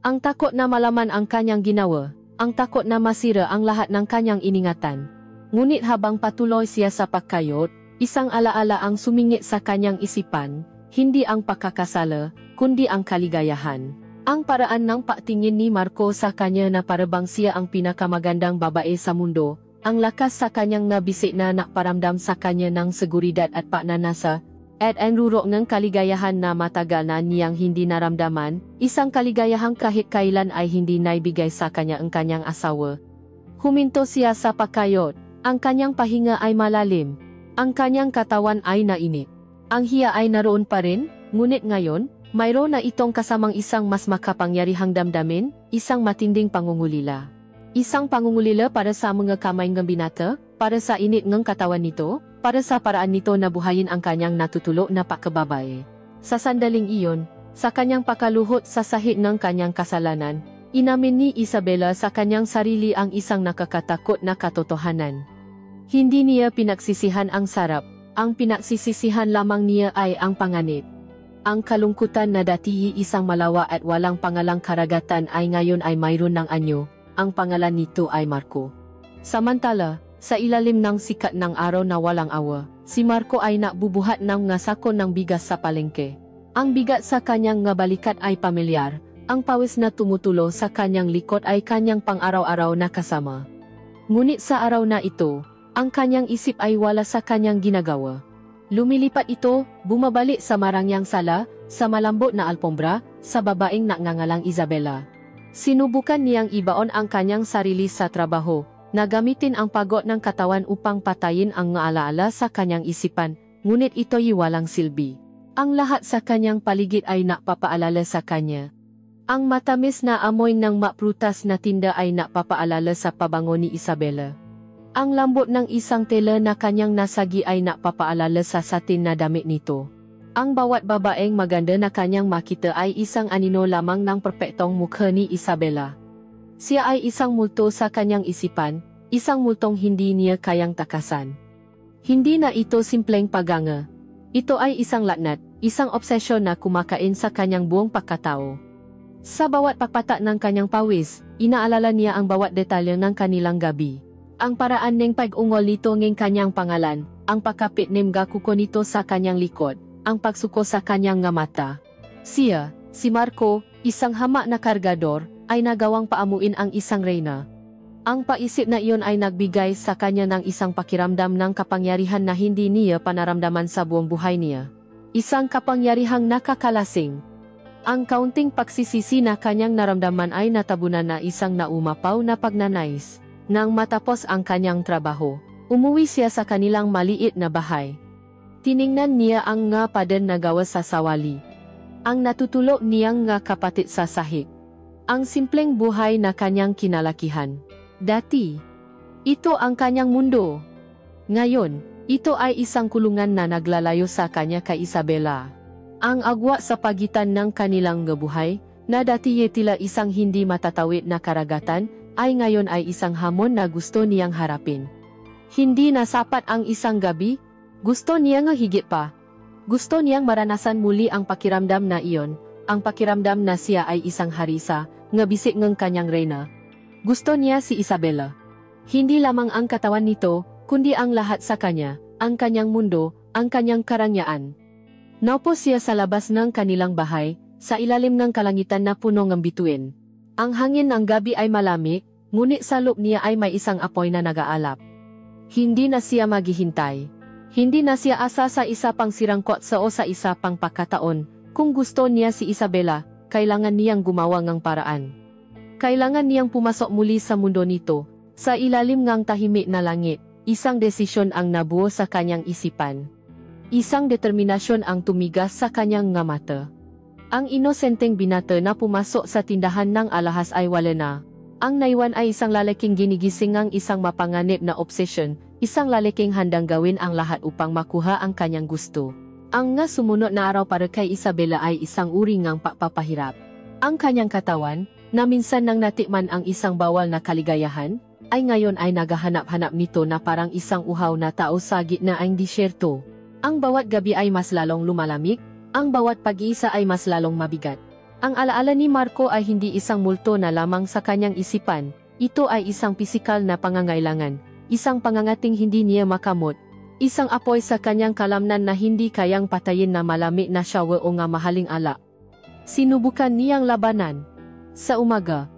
S1: Ang takot na malaman ang kanyang ginawa, ang takot na masira ang lahat ng kanyang iningatan. Ngunit habang patuloy siya sa pagkayot, isang alaala ang sumingit sa kanyang isipan, hindi ang pagkakasala, kundi ang kaligayahan. Ang paraan ng patingin ni Marco sa kanya na parabang siya ang pinakamagandang babae sa mundo, ang lakas sa kanyang nabisik na nakparamdam sa kanya ng seguridad at pagnanasa, at ang rurok ng kaligayahan na matagal na niyang hindi naramdaman, isang kaligayahang kahit kailan ay hindi naibigay sa kanya ang kanyang asawa. Huminto siya sa pagkayot, ang kanyang pahinga ay malalim, ang kanyang katawan ay nainit. Ang hiya ay naroon pa rin, ngunit ngayon, mayroon na itong kasamang isang mas makapangyarihang damdamin, isang matinding pangungulila. Isang pangungulila para sa mga kamay ng binata, para sa init ng katawan nito, para sa paraan nito na buhayin ang kanyang natutulo na pagkababae. Sa sandaling iyon, sa kanyang pakaluhot sa sahig ng kanyang kasalanan, inamin ni Isabela sa kanyang sarili ang isang nakakatakot na katotohanan. Hindi niya pinagsisihan ang sarap, ang pinagsisisihan lamang niya ay ang panganib. Ang kalungkutan na dati isang malawa at walang pangalang karagatan ay ngayon ay mayroon ng anyo, ang pangalan nito ay Marco. Samantala, sa ilalim ng sikat ng araw na walang awa, si Marco ay nakbubuhat ng ngasako ng bigas sa palengke. Ang bigat sa kanyang nga balikat ay pamilyar, ang pawis na tumutulo sa kanyang likod ay kanyang pang-araw-araw na kasama. Ngunit sa araw na ito, ang kanyang isip ay wala sa kanyang ginagawa. Lumilipat ito, bumabalik sa marangyang sala, sa malambot na alpombra, sa babaeng nagngangalang Isabela. Sinubukan niyang ibaon ang kanyang sarili sa trabaho, na gamitin ang pagod ng katawan upang patayin ang alaala sa kanyang isipan, ngunit ito'y walang silbi. Ang lahat sa kanyang paligid ay napapaalala sa kanya. Ang matamis na amoy ng maprutas na tinda ay napapaalala sa pabango ni Isabela. Ang lambot ng isang tela na kanyang nasagi ay napapaalala sa satin na damit nito. Ang bawat babaeng maganda na kanyang makita ay isang anino lamang ng perpektong mukha ni Isabela. Siya ay isang multo sa kanyang isipan, isang multong hindi niya kayang takasan. Hindi na ito simpleng paganga. Ito ay isang laknat, isang obsesyon na kumakain sa kanyang buong pagkatao. Sa bawat pagpatak ng kanyang pawis, inaalala niya ang bawat detalye ng kanilang gabi. Ang paraan ng pag-ungol nito ng kanyang pangalan, ang pagkapit ng gakuko nito sa kanyang likod, ang pagsuko sa kanyang nga mata. Siya, si Marco, isang hamak na kargador, ay nagawang paamuin ang isang reyna. Ang paisip na iyon ay nagbigay sa kanya ng isang pakiramdam ng kapangyarihan na hindi niya panaramdaman sa buong buhay niya. Isang kapangyarihang nakakalasing. Ang kaunting pagsisisi na kanyang naramdaman ay natabunan na isang naumapaw na pagnanais. Nang matapos ang kanyang trabaho, umuwi siya sa kanilang maliit na bahay. Tiningnan niya ang nga padan na gawa sa sawali. Ang natutulo niyang nga kapatid sa sahig. Ang simpleng buhay na kanyang kinalakihan. Dati, Ito ang kanyang mundo. Ngayon, ito ay isang kulungan na naglalayo sa kanya kay Isabela. Ang agwa sa pagitan ng kanilang buhay, na dati tila isang hindi matatawid na karagatan, ay ngayon ay isang hamon na gusto niyang harapin. Hindi na sapat ang isang gabi, gusto niya nga higit pa. Gusto niyang maranasan muli ang pakiramdam na iyon, ang pakiramdam na siya ay isang harisa, nga bisik ng kanyang reyna. Gusto niya si Isabela. Hindi lamang ang katawan nito, kundi ang lahat sa kanya, ang kanyang mundo, ang kanyang karangyaan. Naupo siya sa labas ng kanilang bahay, sa ilalim ng kalangitan na puno ng bituin. Ang hangin ng gabi ay malamig, ngunit sa loob niya ay may isang apoy na nag-aalap. Hindi na siya maghihintay. Hindi na siya asa sa isa pang sirangkot o sa isa pang pagkataon. Kung gusto niya si Isabela, kailangan niyang gumawa ng paraan. Kailangan niyang pumasok muli sa mundo nito, sa ilalim ng tahimik na langit. Isang desisyon ang nabuo sa kanyang isipan. Isang determinasyon ang tumigas sa kanyang nga mata. Ang inosenteng binata na pumasok sa tindahan ng alahas ay wala na. Ang naiwan ay isang lalaking ginigising ang isang mapanganib na obsession, isang lalaking handang gawin ang lahat upang makuha ang kanyang gusto. Ang nga sumunod na araw para kay Isabela ay isang uri ng pagpapahirap. Ang kanyang katawan, na minsan nang natikman ang isang bawal na kaligayahan, ay ngayon ay naghahanap-hanap nito na parang isang uhaw na tao sa gitna ng disyerto. Ang bawat gabi ay mas lalong lumalamig, ang bawat pag-iisa ay mas lalong mabigat. Ang alaala ni Marco ay hindi isang multo na lamang sa kanyang isipan, ito ay isang pisikal na pangangailangan, isang pangangating hindi niya makamot, isang apoy sa kanyang kalamnan na hindi kayang patayin na malamig na shawa o nga mahaling ala. Sinubukan niyang labanan. Sa umaga,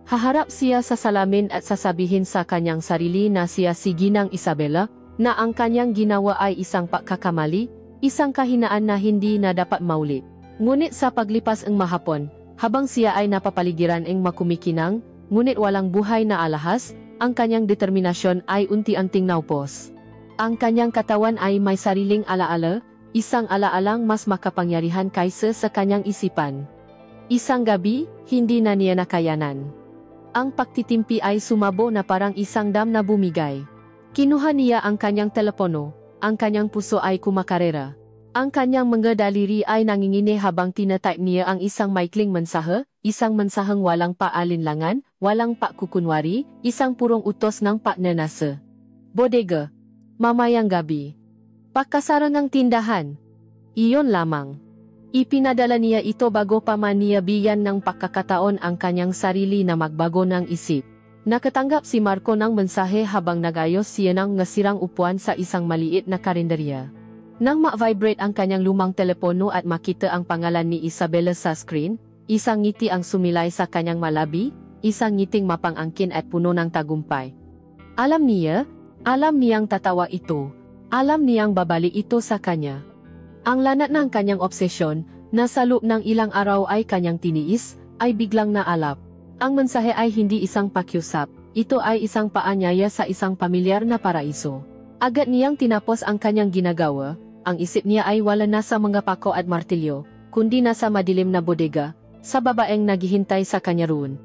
S1: haharap siya sa salamin at sasabihin sa kanyang sarili na siya si Ginang Isabela, na ang kanyang ginawa ay isang pagkakamali, isang kahinaan na hindi na dapat maulit. Ngunit sa paglipas ng mahapon, habang siya ay napapaligiran ng makumikinang, ngunit walang buhay na alahas, ang kanyang determinasyon ay unti-unting naupos. Ang kanyang katawan ay may sariling alaala, isang alaalang mas makapangyarihan kaysa sa kanyang isipan. Isang gabi, hindi na niya nakayanan. Ang pagtitimpi ay sumabo na parang isang dam na bumigay. Kinuha niya ang kanyang telepono, ang kanyang puso ay kumakarera. Ang kanyang mga daliri ay nangingini habang tinatype niya ang isang maikling mensahe, isang mensaheng walang paalinlangan, walang pakukunwari, isang purong utos ng pagnanasa. Bodega. Mamayang gabi. Pagkasara ng tindahan. Iyon lamang. Ipinadala niya ito bago pa man niya bigyan ng pagkakataon ang kanyang sarili na magbago ng isip. Nakatanggap si Marco ng mensahe habang nagayos siya ng ngasirang upuan sa isang maliit na karinderya. Nang ma-vibrate ang kanyang lumang telepono at makita ang pangalan ni Isabela sa screen, isang ngiti ang sumilay sa kanyang malabi, isang ngiting mapang-angkin at puno ng tagumpay. Alam niyang tatawa ito, alam niyang babalik ito sa kanya. Ang lanat ng kanyang obsesyon, na sa loob ng ilang araw ay kanyang tiniis, ay biglang naalap. Ang mensahe ay hindi isang pakiusap, ito ay isang paanyaya sa isang pamilyar na paraiso. Agad niyang tinapos ang kanyang ginagawa, ang isip niya ay wala na sa mga pako at martilyo, kundi nasa madilim na bodega, sa babaeng naghihintay sa kanya roon.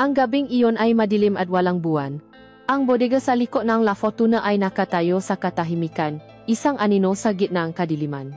S1: Ang gabing iyon ay madilim at walang buwan. Ang bodega sa liko ng La Fortuna ay nakatayo sa katahimikan, isang anino sa gitna ng kadiliman.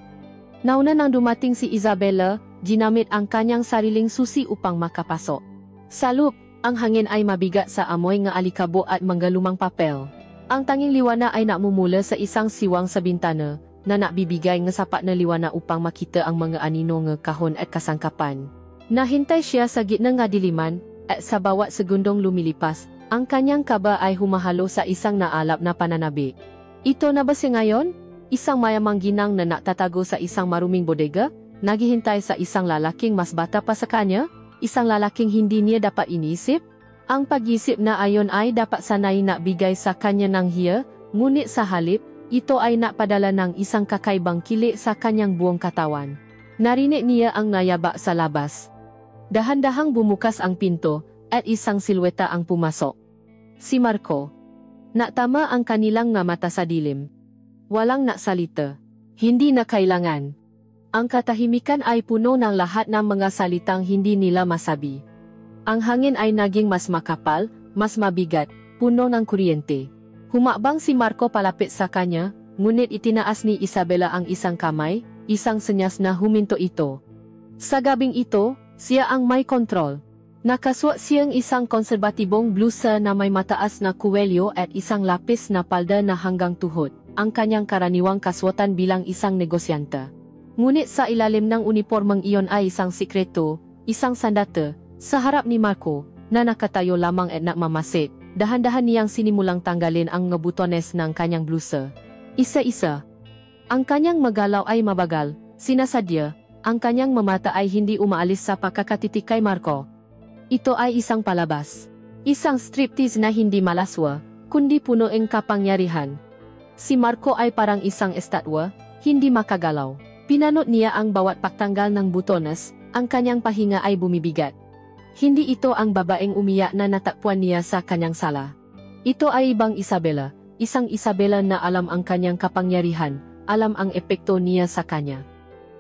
S1: Nauna nang dumating si Isabela, ginamit ang kanyang sariling susi upang makapasok. Sa loob, ang hangin ay mabigat sa amoy nga alikabo at mga lumang papel. Ang tanging liwana ay namumula sa isang siwang sa bintana, na nakbibigay nga sapat na liwana upang makita ang mga anino nga kahon at kasangkapan. Nahintay siya sa gitna nga diliman, at sa bawat segundong lumilipas, ang kanyang kaba ay humahalo sa isang naalap na pananabi. Ito na ba si ngayon? Isang mayamang ginang na nakatatago sa isang maruming bodega, naghihintay sa isang lalaking mas bata pa sa kanya, isang lalaking hindi niya dapat inisip? Ang pag-isip na ayon ay dapat sanay na bigay sa kanya ng hiya, ngunit sa halip, ito ay napadala ng isang kakaibang kili sa kanyang buong katawan. Narinig niya ang nayaba sa labas. Dahan-dahang bumukas ang pinto, at isang silweta ang pumasok. Si Marco. Natama ang kanilang nga mata sa dilim. Walang naksalita. Hindi na kailangan. Ang katahimikan ay puno ng lahat ng mga salitang hindi nila masabi. Ang hangin ay naging mas makapal, mas mabigat, puno ng kuryente. Humakbang si Marco palapit sa kanya, ngunit itinaas ni Isabela ang isang kamay, isang senyas na huminto ito. Sa gabing ito, siya ang may kontrol. Nakasuot siyang isang konserbatibong blusa na may mataas na kuwelyo at isang lapis na palda na hanggang tuhod, ang kanyang karaniwang kasuotan bilang isang negosyante. Ngunit sa ilalim ng unipormeng iyon ay isang sikreto, isang sandata, sa harap ni Marco, na nakatayo lamang at nakmamasid. Dahan-dahan niyang sinimulang tanggalin ang ngabutones ng kanyang blusa. Isa-isa. Ang kanyang magalaw ay mabagal, sinasadya, ang kanyang mamata ay hindi umaalis sa pagkakatitik kay Marco. Ito ay isang palabas. Isang striptease na hindi malaswa, kundi puno ng kapangyarihan. Si Marco ay parang isang estatwa, hindi makagalaw. Pinanot niya ang bawat pagtanggal ng butones, ang kanyang pahinga ay bumibigat. Hindi ito ang babaeng umiyak na natakpuan niya sa kanyang sala. Ito ay ibang Isabela, isang Isabela na alam ang kanyang kapangyarihan, alam ang epekto niya sa kanya.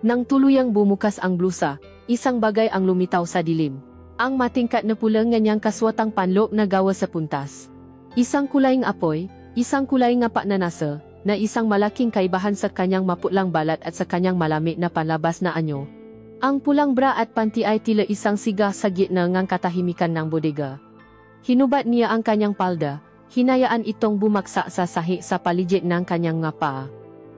S1: Nang tuluyang bumukas ang blusa, isang bagay ang lumitaw sa dilim. Ang matingkat na pulang nganyang kaswatang panloob na gawa sa puntas. Isang kulay ng apoy, isang kulay ng paknanasa, na isang malaking kaibahan sa kanyang maputlang balat at sa kanyang malamig na panlabas na anyo. Ang pulang bra at panty ay tila isang siga sa gitna ng katahimikan ng bodega. Hinubat niya ang kanyang palda, hinayaan itong bumaksak sa sahi sa paligid ng kanyang nga paa.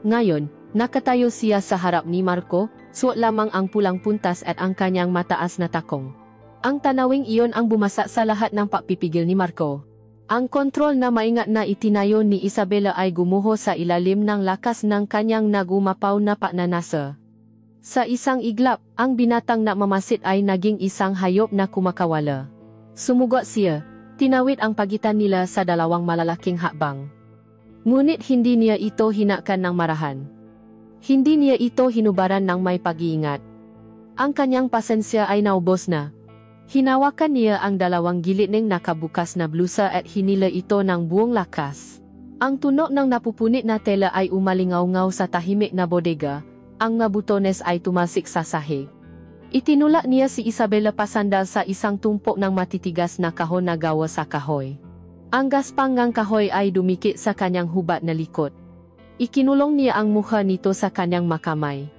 S1: Ngayon, nakatayo siya sa harap ni Marco, suot lamang ang pulang puntas at ang kanyang mataas na takong. Ang tanawing iyon ang bumasa sa lahat ng pagpipigil ni Marco. Ang kontrol na maingat na itinayo ni Isabela ay gumuho sa ilalim ng lakas ng kanyang nagumapaw na paknanasa. Sa isang iglap, ang binatang na mamasid ay naging isang hayop na kumakawala. Sumugot siya, tinawid ang pagitan nila sa dalawang malalaking hakbang. Ngunit hindi niya ito hinakan ng marahan. Hindi niya ito hinubaran ng may pag-iingat. Ang kanyang pasensya ay naubos na. Hinawakan niya ang dalawang gilid ng nakabukas na blusa at hinila ito ng buong lakas. Ang tunog ng napupunit na tela ay umalingaw-ngaw sa tahimik na bodega, ang nga butones ay tumalsik sa sahig. Itinulak niya si Isabela pasandal sa isang tumpok ng matitigas na kahon na gawa sa kahoy. Ang gaspang ngang kahoy ay dumikit sa kanyang hubat na likod. Ikinulong niya ang mukha nito sa kanyang makamay.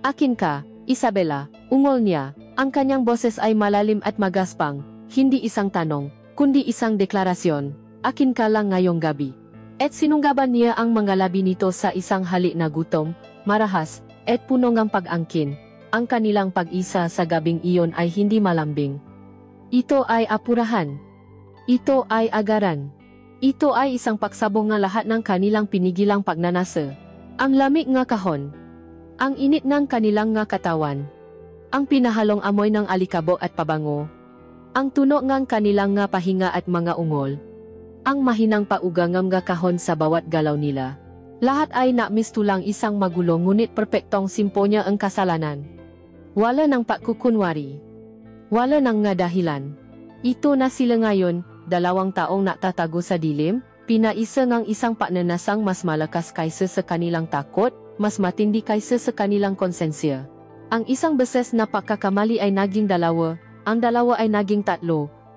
S1: "Akin ka, Isabela," ungol niya. Ang kanyang boses ay malalim at magaspang, hindi isang tanong, kundi isang deklarasyon, "Akin ka lang ngayong gabi." At sinunggaban niya ang mga labi nito sa isang halik na gutom, marahas, at puno ng pag-angkin. Ang kanilang pag-isa sa gabing iyon ay hindi malambing. Ito ay apurahan. Ito ay agaran. Ito ay isang pagsabong nga lahat ng kanilang pinigilang pagnanasa. Ang lamig nga kahon. Ang init ng kanilang nga katawan. Ang pinahalong amoy ng alikabok at pabango. Ang tunog ng kanilang nga pahinga at mga ungol. Ang mahinang paugangam nga kahon sa bawat galaw nila. Lahat ay namistulang isang magulo ngunit perpektong simponya ang kasalanan. Wala ng pagkukunwari. Wala ng nga dahilan. Ito na sila ngayon, 2 taong natatago sa dilim, pinaisa ng isang paknanasang mas malakas kaysa sa kanilang takot, mas matindi kaysa sa kanilang konsensya. Ang isang beses na pagkakamali ay naging 2, ang 2 ay naging 3,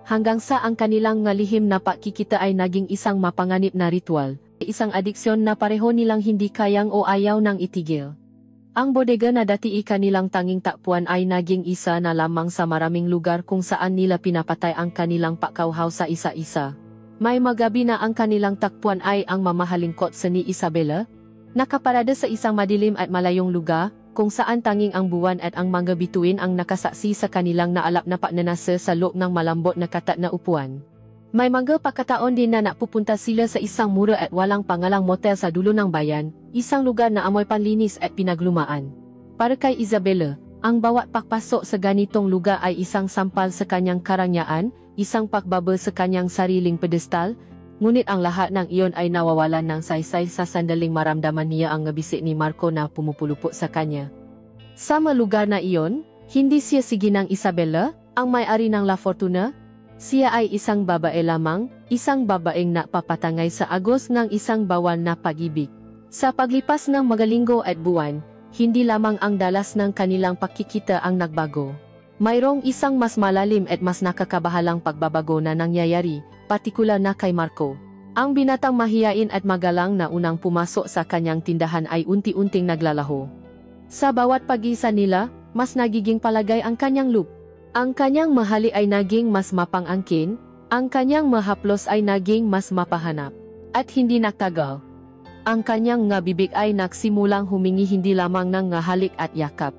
S1: hanggang sa ang kanilang ngalihim na pakikita ay naging isang mapanganib na ritual, isang adiksyon na pareho nilang hindi kayang o ayaw nang itigil. Ang bodega na dati kanilang tanging takpuan ay naging isa na lamang sa maraming lugar kung saan nila pinapatay ang kanilang pakauhaw sa isa-isa. May magabi na ang kanilang takpuan ay ang mamahaling kotse ni Isabela, nakaparada sa isang madilim at malayong lugar, kung saan tanging ang buwan at ang mga bituin ang nakasaksi sa kanilang naalap na pagnanasa sa loob ng malambot na katat na upuan. May mga pagkataon din na napupunta sila sa isang mura at walang pangalang motel sa dulo ng bayan, isang lugar na amoy panlinis at pinaglumaan. Para kay Isabela, ang bawat pagpasok sa ganitong lugar ay isang sampal sa kanyang karangyaan, isang pagbaba sa kanyang sariling pedestal, ngunit ang lahat ng iyon ay nawawalan ng saysay sa sandaling maramdaman niya ang ngabisik ni Marco na pumupulupot sa kanya. Sa lugar na iyon, hindi siya si Ginang Isabela, ang may-ari ng La Fortuna. Siya ay isang babae lamang, isang babaeng napapatangay sa agos ng isang bawal na pag-ibig. Sa paglipas ng mga linggo at buwan, hindi lamang ang dalas ng kanilang pakikita ang nagbago. Mayroong isang mas malalim at mas nakakabahalang pagbabago na nangyayari, partikular na kay Marco. Ang binatang mahiyain at magalang na unang pumasok sa kanyang tindahan ay unti-unting naglalaho. Sa bawat pag-isa nila, mas nagiging palagay ang kanyang look. Ang kanyang mahali ay naging mas mapang-angkin, ang kanyang mahaplos ay naging mas mapahanap. At hindi nagtagal. Ang kanyang nga bibig ay nagsimulang humingi hindi lamang ng ngahalik at yakap.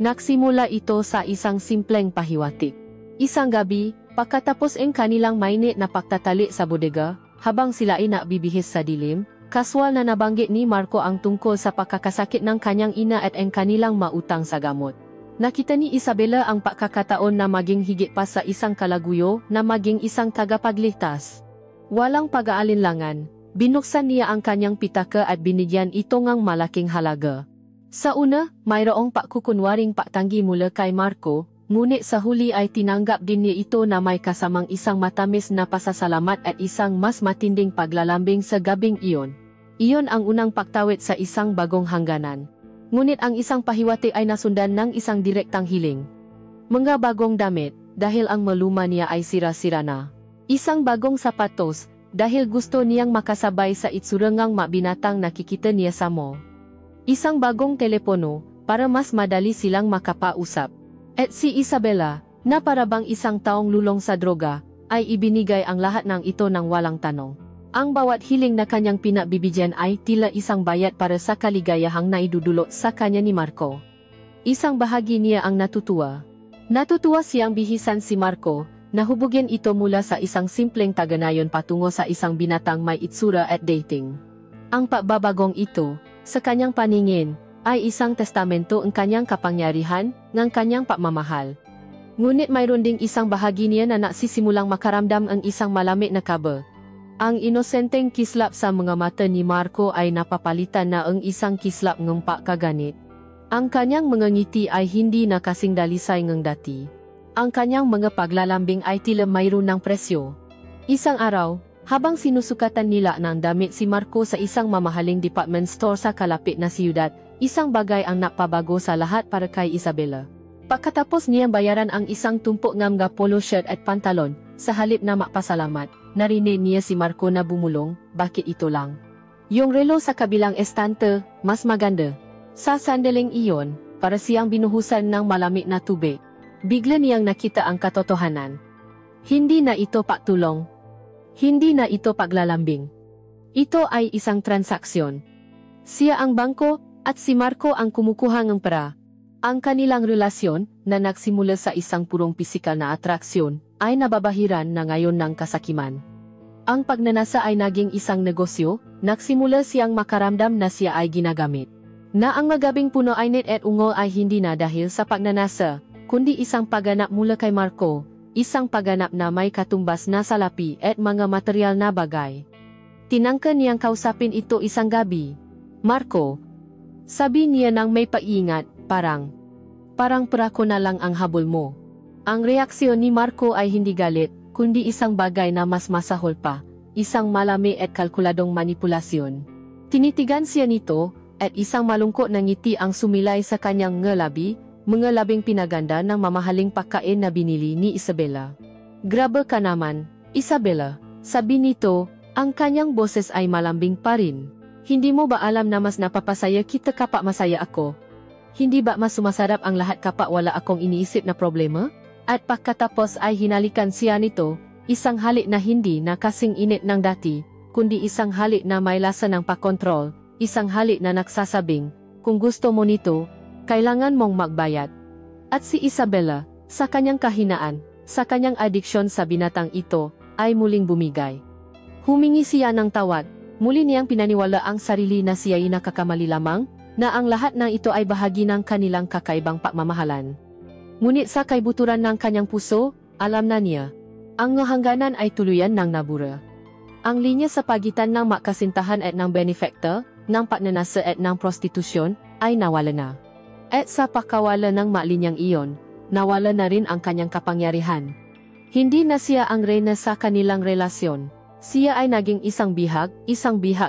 S1: Nagsimula ito sa isang simpleng pahiwatig. Isang gabi, pagkatapos ang kanilang mainit na pagtatali sa bodega, habang sila ay nakbibihis sa dilim, kaswal na nabanggit ni Marco ang tungkol sa pagkakasakit ng kanyang ina at ang kanilang mautang sa gamot. Nakita ni Isabela ang pagkakataon na maging higit pa sa isang kalaguyo na maging isang tagapagligtas. Walang pag-aalinlangan, binuksan niya ang kanyang pitaka at binigyan ito ng malaking halaga. Sa una, mayroong pakukunwaring patanggi mula kay Marco, ngunit sa huli ay tinanggap din niya ito na may kasamang isang matamis na pasasalamat at isang mas matinding paglalambing sa gabing iyon. Iyon ang unang pagtawid sa isang bagong hangganan. Ngunit ang isang pahiwatig ay nasundan ng isang direktang hiling. Mga bagong damit, dahil ang maluma niya ay sira-sira na. Isang bagong sapatos, dahil gusto niyang makasabay sa itsurangang mabinatang nakikita niya sa mall. Isang bagong telepono, para mas madali silang makapausap. At si Isabela, na parabang isang taong lulong sa droga, ay ibinigay ang lahat ng ito ng walang tanong. Ang bawat hiling na kanyang pinabibigyan ay tila isang bayad para sa kaligayahang naidudulot sa kanya ni Marco. Isang bahagi niya ang natutuwa. Natutuwa siyang bihisan si Marco, nahubugin ito mula sa isang simpleng taganayon patungo sa isang binatang may itsura at dating. Ang pagbabagong ito, sa kanyang paningin, ay isang testamento ng kanyang kapangyarihan, ng kanyang pagmamahal. Ngunit mayroon ding isang bahagi niya na nagsisimulang makaramdam ang isang malamig na kaba. Ang inosenteng kislap sa mga mata ni Marco ay napapalitan na ang isang kislap ng pagkaganit. Ang kanyang mga ngiti ay hindi na kasing dalisay ng dati. Ang kanyang mga paglalambing ay tila mayroon ng presyo. Isang araw, habang sinusukatan nila ng damit si Marco sa isang mamahaling department store sa kalapit na siyudad, isang bagay ang napabago sa lahat para kay Isabela. Pagkatapos niyang bayaran ang isang tumpok ng polo shirt at pantalon, sa halip na mapasalamat, narinig niya si Marco na bumulong, bakit ito lang? Yung relo sa kabilang estante, mas maganda. Sa sandaling iyon, para siyang binuhusan ng malamig na tubig. Bigla niyang nakita ang katotohanan. Hindi na ito pagtulong. Hindi na ito paglalambing. Ito ay isang transaksyon. Siya ang bangko, at si Marco ang kumukuha ng pera. Ang kanilang relasyon, na nagsimula sa isang purong pisikal na atraksyon, ay nababahiran na ngayon ng kasakiman. Ang pagnanasa ay naging isang negosyo, nagsimula siyang makaramdam na siya ay ginagamit. Na ang magabing puno ay net at ungol ay hindi na dahil sa pagnanasa, kundi isang pagganap mula kay Marco, isang pagganap na may katumbas na salapi at mga material na bagay. Tinangka niyang kausapin ito isang gabi. Marco, sabi niya nang may paingat, parang pera ko na lang ang habol mo. Ang reaksyon ni Marco ay hindi galit, kundi isang bagay na mas masahol pa, isang malami at kalkuladong manipulasyon. Tinitigan siya nito, at isang malungkot na ngiti ang sumilay sa kanyang ngalabi, mga labing pinaganda ng mamahaling pagkain na binili ni Isabela. Grabe ka naman, Isabela, sabi nito, ang kanyang boses ay malambing pa rin. Hindi mo ba alam na mas napapasaya kita kapag masaya ako? Hindi ba mas sumasarap ang lahat kapag wala akong iniisip na problema? At pagkatapos ay hinalikan siya nito, isang halik na hindi na kasing init ng dati, kundi isang halik na may lasa ng pakontrol, isang halik na nagsasabing, kung gusto mo nito, kailangan mong magbayad. At si Isabela, sa kanyang kahinaan, sa kanyang adiksyon sa binatang ito, ay muling bumigay. Humingi siya ng tawad, muli niyang pinaniwala ang sarili na siya ay nakakamali lamang, na ang lahat ng ito ay bahagi ng kanilang kakaibang pagmamahalan. Ngunit sa kaibuturan ng kanyang puso, alam na niya, ang hangganan ay tuluyan ng nabura. Ang linya sa pagitan ng makasintahan at ng benefactor, ng pagnanasa at ng prostitusyon, ay nawala na. At sa pagkawala ng malinyang iyon, nawala na rin ang kanyang kapangyarihan. Hindi na siya ang reyna sa kanilang relasyon. Siya ay naging isang bihag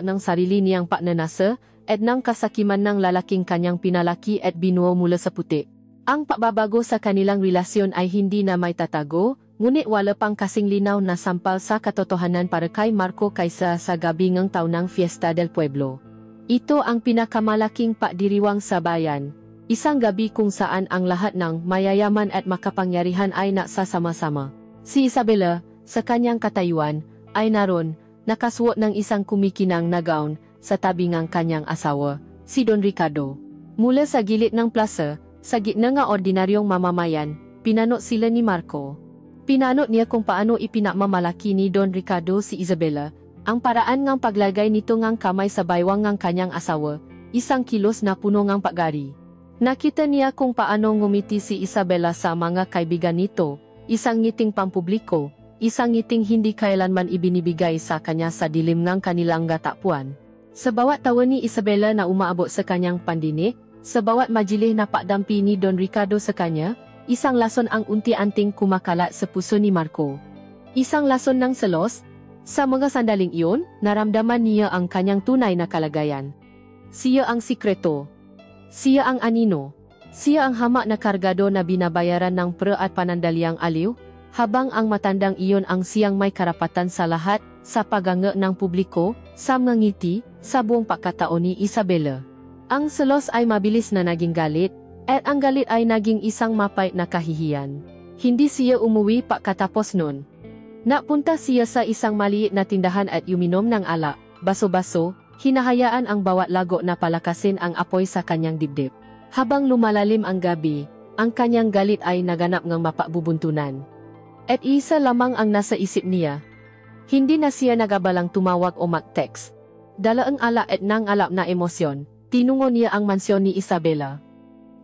S1: ng sarili niyang pagnanasa, at ng kasakiman ng lalaking kanyang pinalaki at binuo mula sa puti. Ang pagbabago sa kanilang relasyon ay hindi na may tatago, Ngunit wala pang kasing linaw na sampal sa katotohanan para kay Marco kaysa sa gabi ng taunang Fiesta del Pueblo. Ito ang pinakamalaking pagdiriwang sa bayan. Isang gabi kung saan ang lahat ng mayayaman at makapangyarihan ay nagsasama-sama. Si Isabela, sa kanyang katayuan, ay naroon, nakasuot ng isang kumikinang na gown, sa tabi ng kanyang asawa, si Don Ricardo. Mula sa gilid ng plaza, sa gitna ng ordinaryong mamamayan, pinanot sila ni Marco. Pinanot niya kung paano ipinamamalaki ni Don Ricardo si Isabela, ang paraan ng paglagay nito ng kamay sa baywang ng kanyang asawa, isang kilos na puno ng pagari. Nakita niya kung paano ngumiti si Isabela sa mga kaibigan nito, isang ngiting pampubliko, isang ngiting hindi kailanman ibinibigay sa kanya sa dilim ng kanilang gatapuan. Sa bawat tawa ni Isabela na umaabot sa kanyang pandinig, sa bawat majilih na pakdampi ni Don Ricardo sa kanya, isang lason ang unti-anting kumakalat sa puso ni Marco. Isang lason ng selos. Sa mga sandaling iyon, naramdaman niya ang kanyang tunay na kalagayan. Siya ang sikreto. Siya ang anino. Siya ang hamak na kargado na binabayaran ng pre at panandaliang aliw, habang ang matandang iyon ang siyang may karapatan sa lahat, sa paganga ng publiko, sa mga ngiti, sa buong pagkataon ni Isabela. Ang selos ay mabilis na naging galit, at ang galit ay naging isang mapait na kahihiyan. Hindi siya umuwi pagkatapos nun. Napunta siya sa isang maliit na tindahan at uminom ng alak, baso-baso, hinahayaan ang bawat lago na palakasin ang apoy sa kanyang dibdib. Habang lumalalim ang gabi, ang kanyang galit ay naganap ng mapabubuntunan. At isa lamang ang nasa isip niya. Hindi na siya nagabalang tumawag o mag-text. Dala ang alak at nang alap na emosyon, tinungo niya ang mansyon ni Isabela.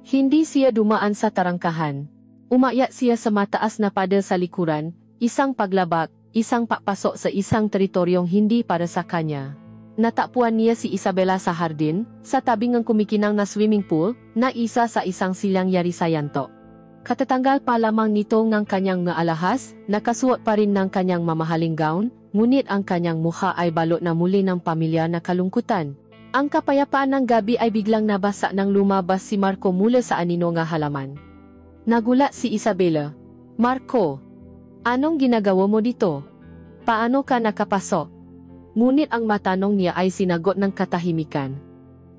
S1: Hindi siya dumaan sa tarangkahan. Umakyat siya sa mataas na pader sa likuran, isang paglabak, isang papasok sa isang teritoryong hindi para sa kanya. Natagpuan niya si Isabela sa hardin, sa tabi ng kumikinang na swimming pool, na isa sa isang silang yari sa yanto. Katatanggal pa lamang nito ng kanyang nga alahas, nakasuot pa rin ng kanyang mamahaling gown, ngunit ang kanyang mukha ay balot na muli ng pamilya na kalungkutan. Ang kapayapaan ng gabi ay biglang nabasa nang lumabas si Marco mula sa anino nga halaman. Nagulat si Isabela. Marco, anong ginagawa mo dito? Paano ka nakapasok? Ngunit ang matanong niya ay sinagot ng katahimikan.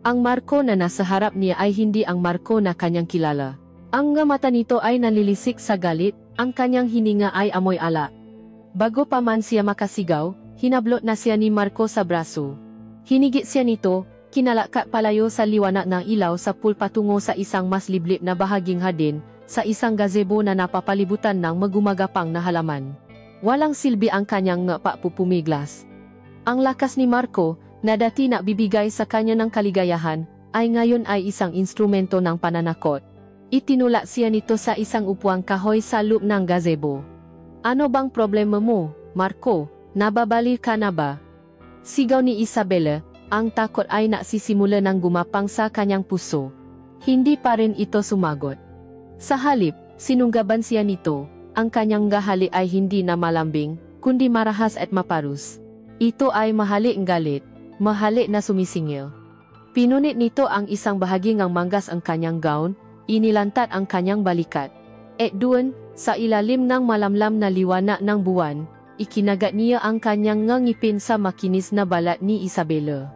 S1: Ang Marco na nasa harap niya ay hindi ang Marco na kanyang kilala. Ang nga mata nito ay nalilisik sa galit, ang kanyang hininga ay amoy alak. Bago pa man siya makasigaw, hinablot na siya ni Marco sa braso. Hinigit siya nito, kinalakat palayo sa liwanag ng ilaw sa pool patungo sa isang mas liblib na bahaging hardin, sa isang gazebo na napapalibutan ng magumagapang na halaman. Walang silbi ang kanyang nga pagpupumiglas. Ang lakas ni Marco, na dati na bibigay sa kanya ng kaligayahan, ay ngayon ay isang instrumento ng pananakot. Itinulak siya nito sa isang upuang kahoy sa loob ng gazebo. Ano bang problema mo, Marco? Nababali ka na ba? Sigaw ni Isabela, ang takot ay nagsisimula ng gumapang sa kanyang puso. Hindi pa rin ito sumagot. Sa halip, sinunggaban siya nito, ang kanyang gahali ay hindi na malambing, kundi marahas at maparus. Ito ay mahalik galit, mahalik na sumisingil. Pinunit nito ang isang bahagi ng manggas ang kanyang gown, inilantat ang kanyang balikat. At doon, sa ilalim ng malamlam na liwanag ng buwan, ikinagat niya ang kanyang ngipin sa makinis na balat ni Isabela.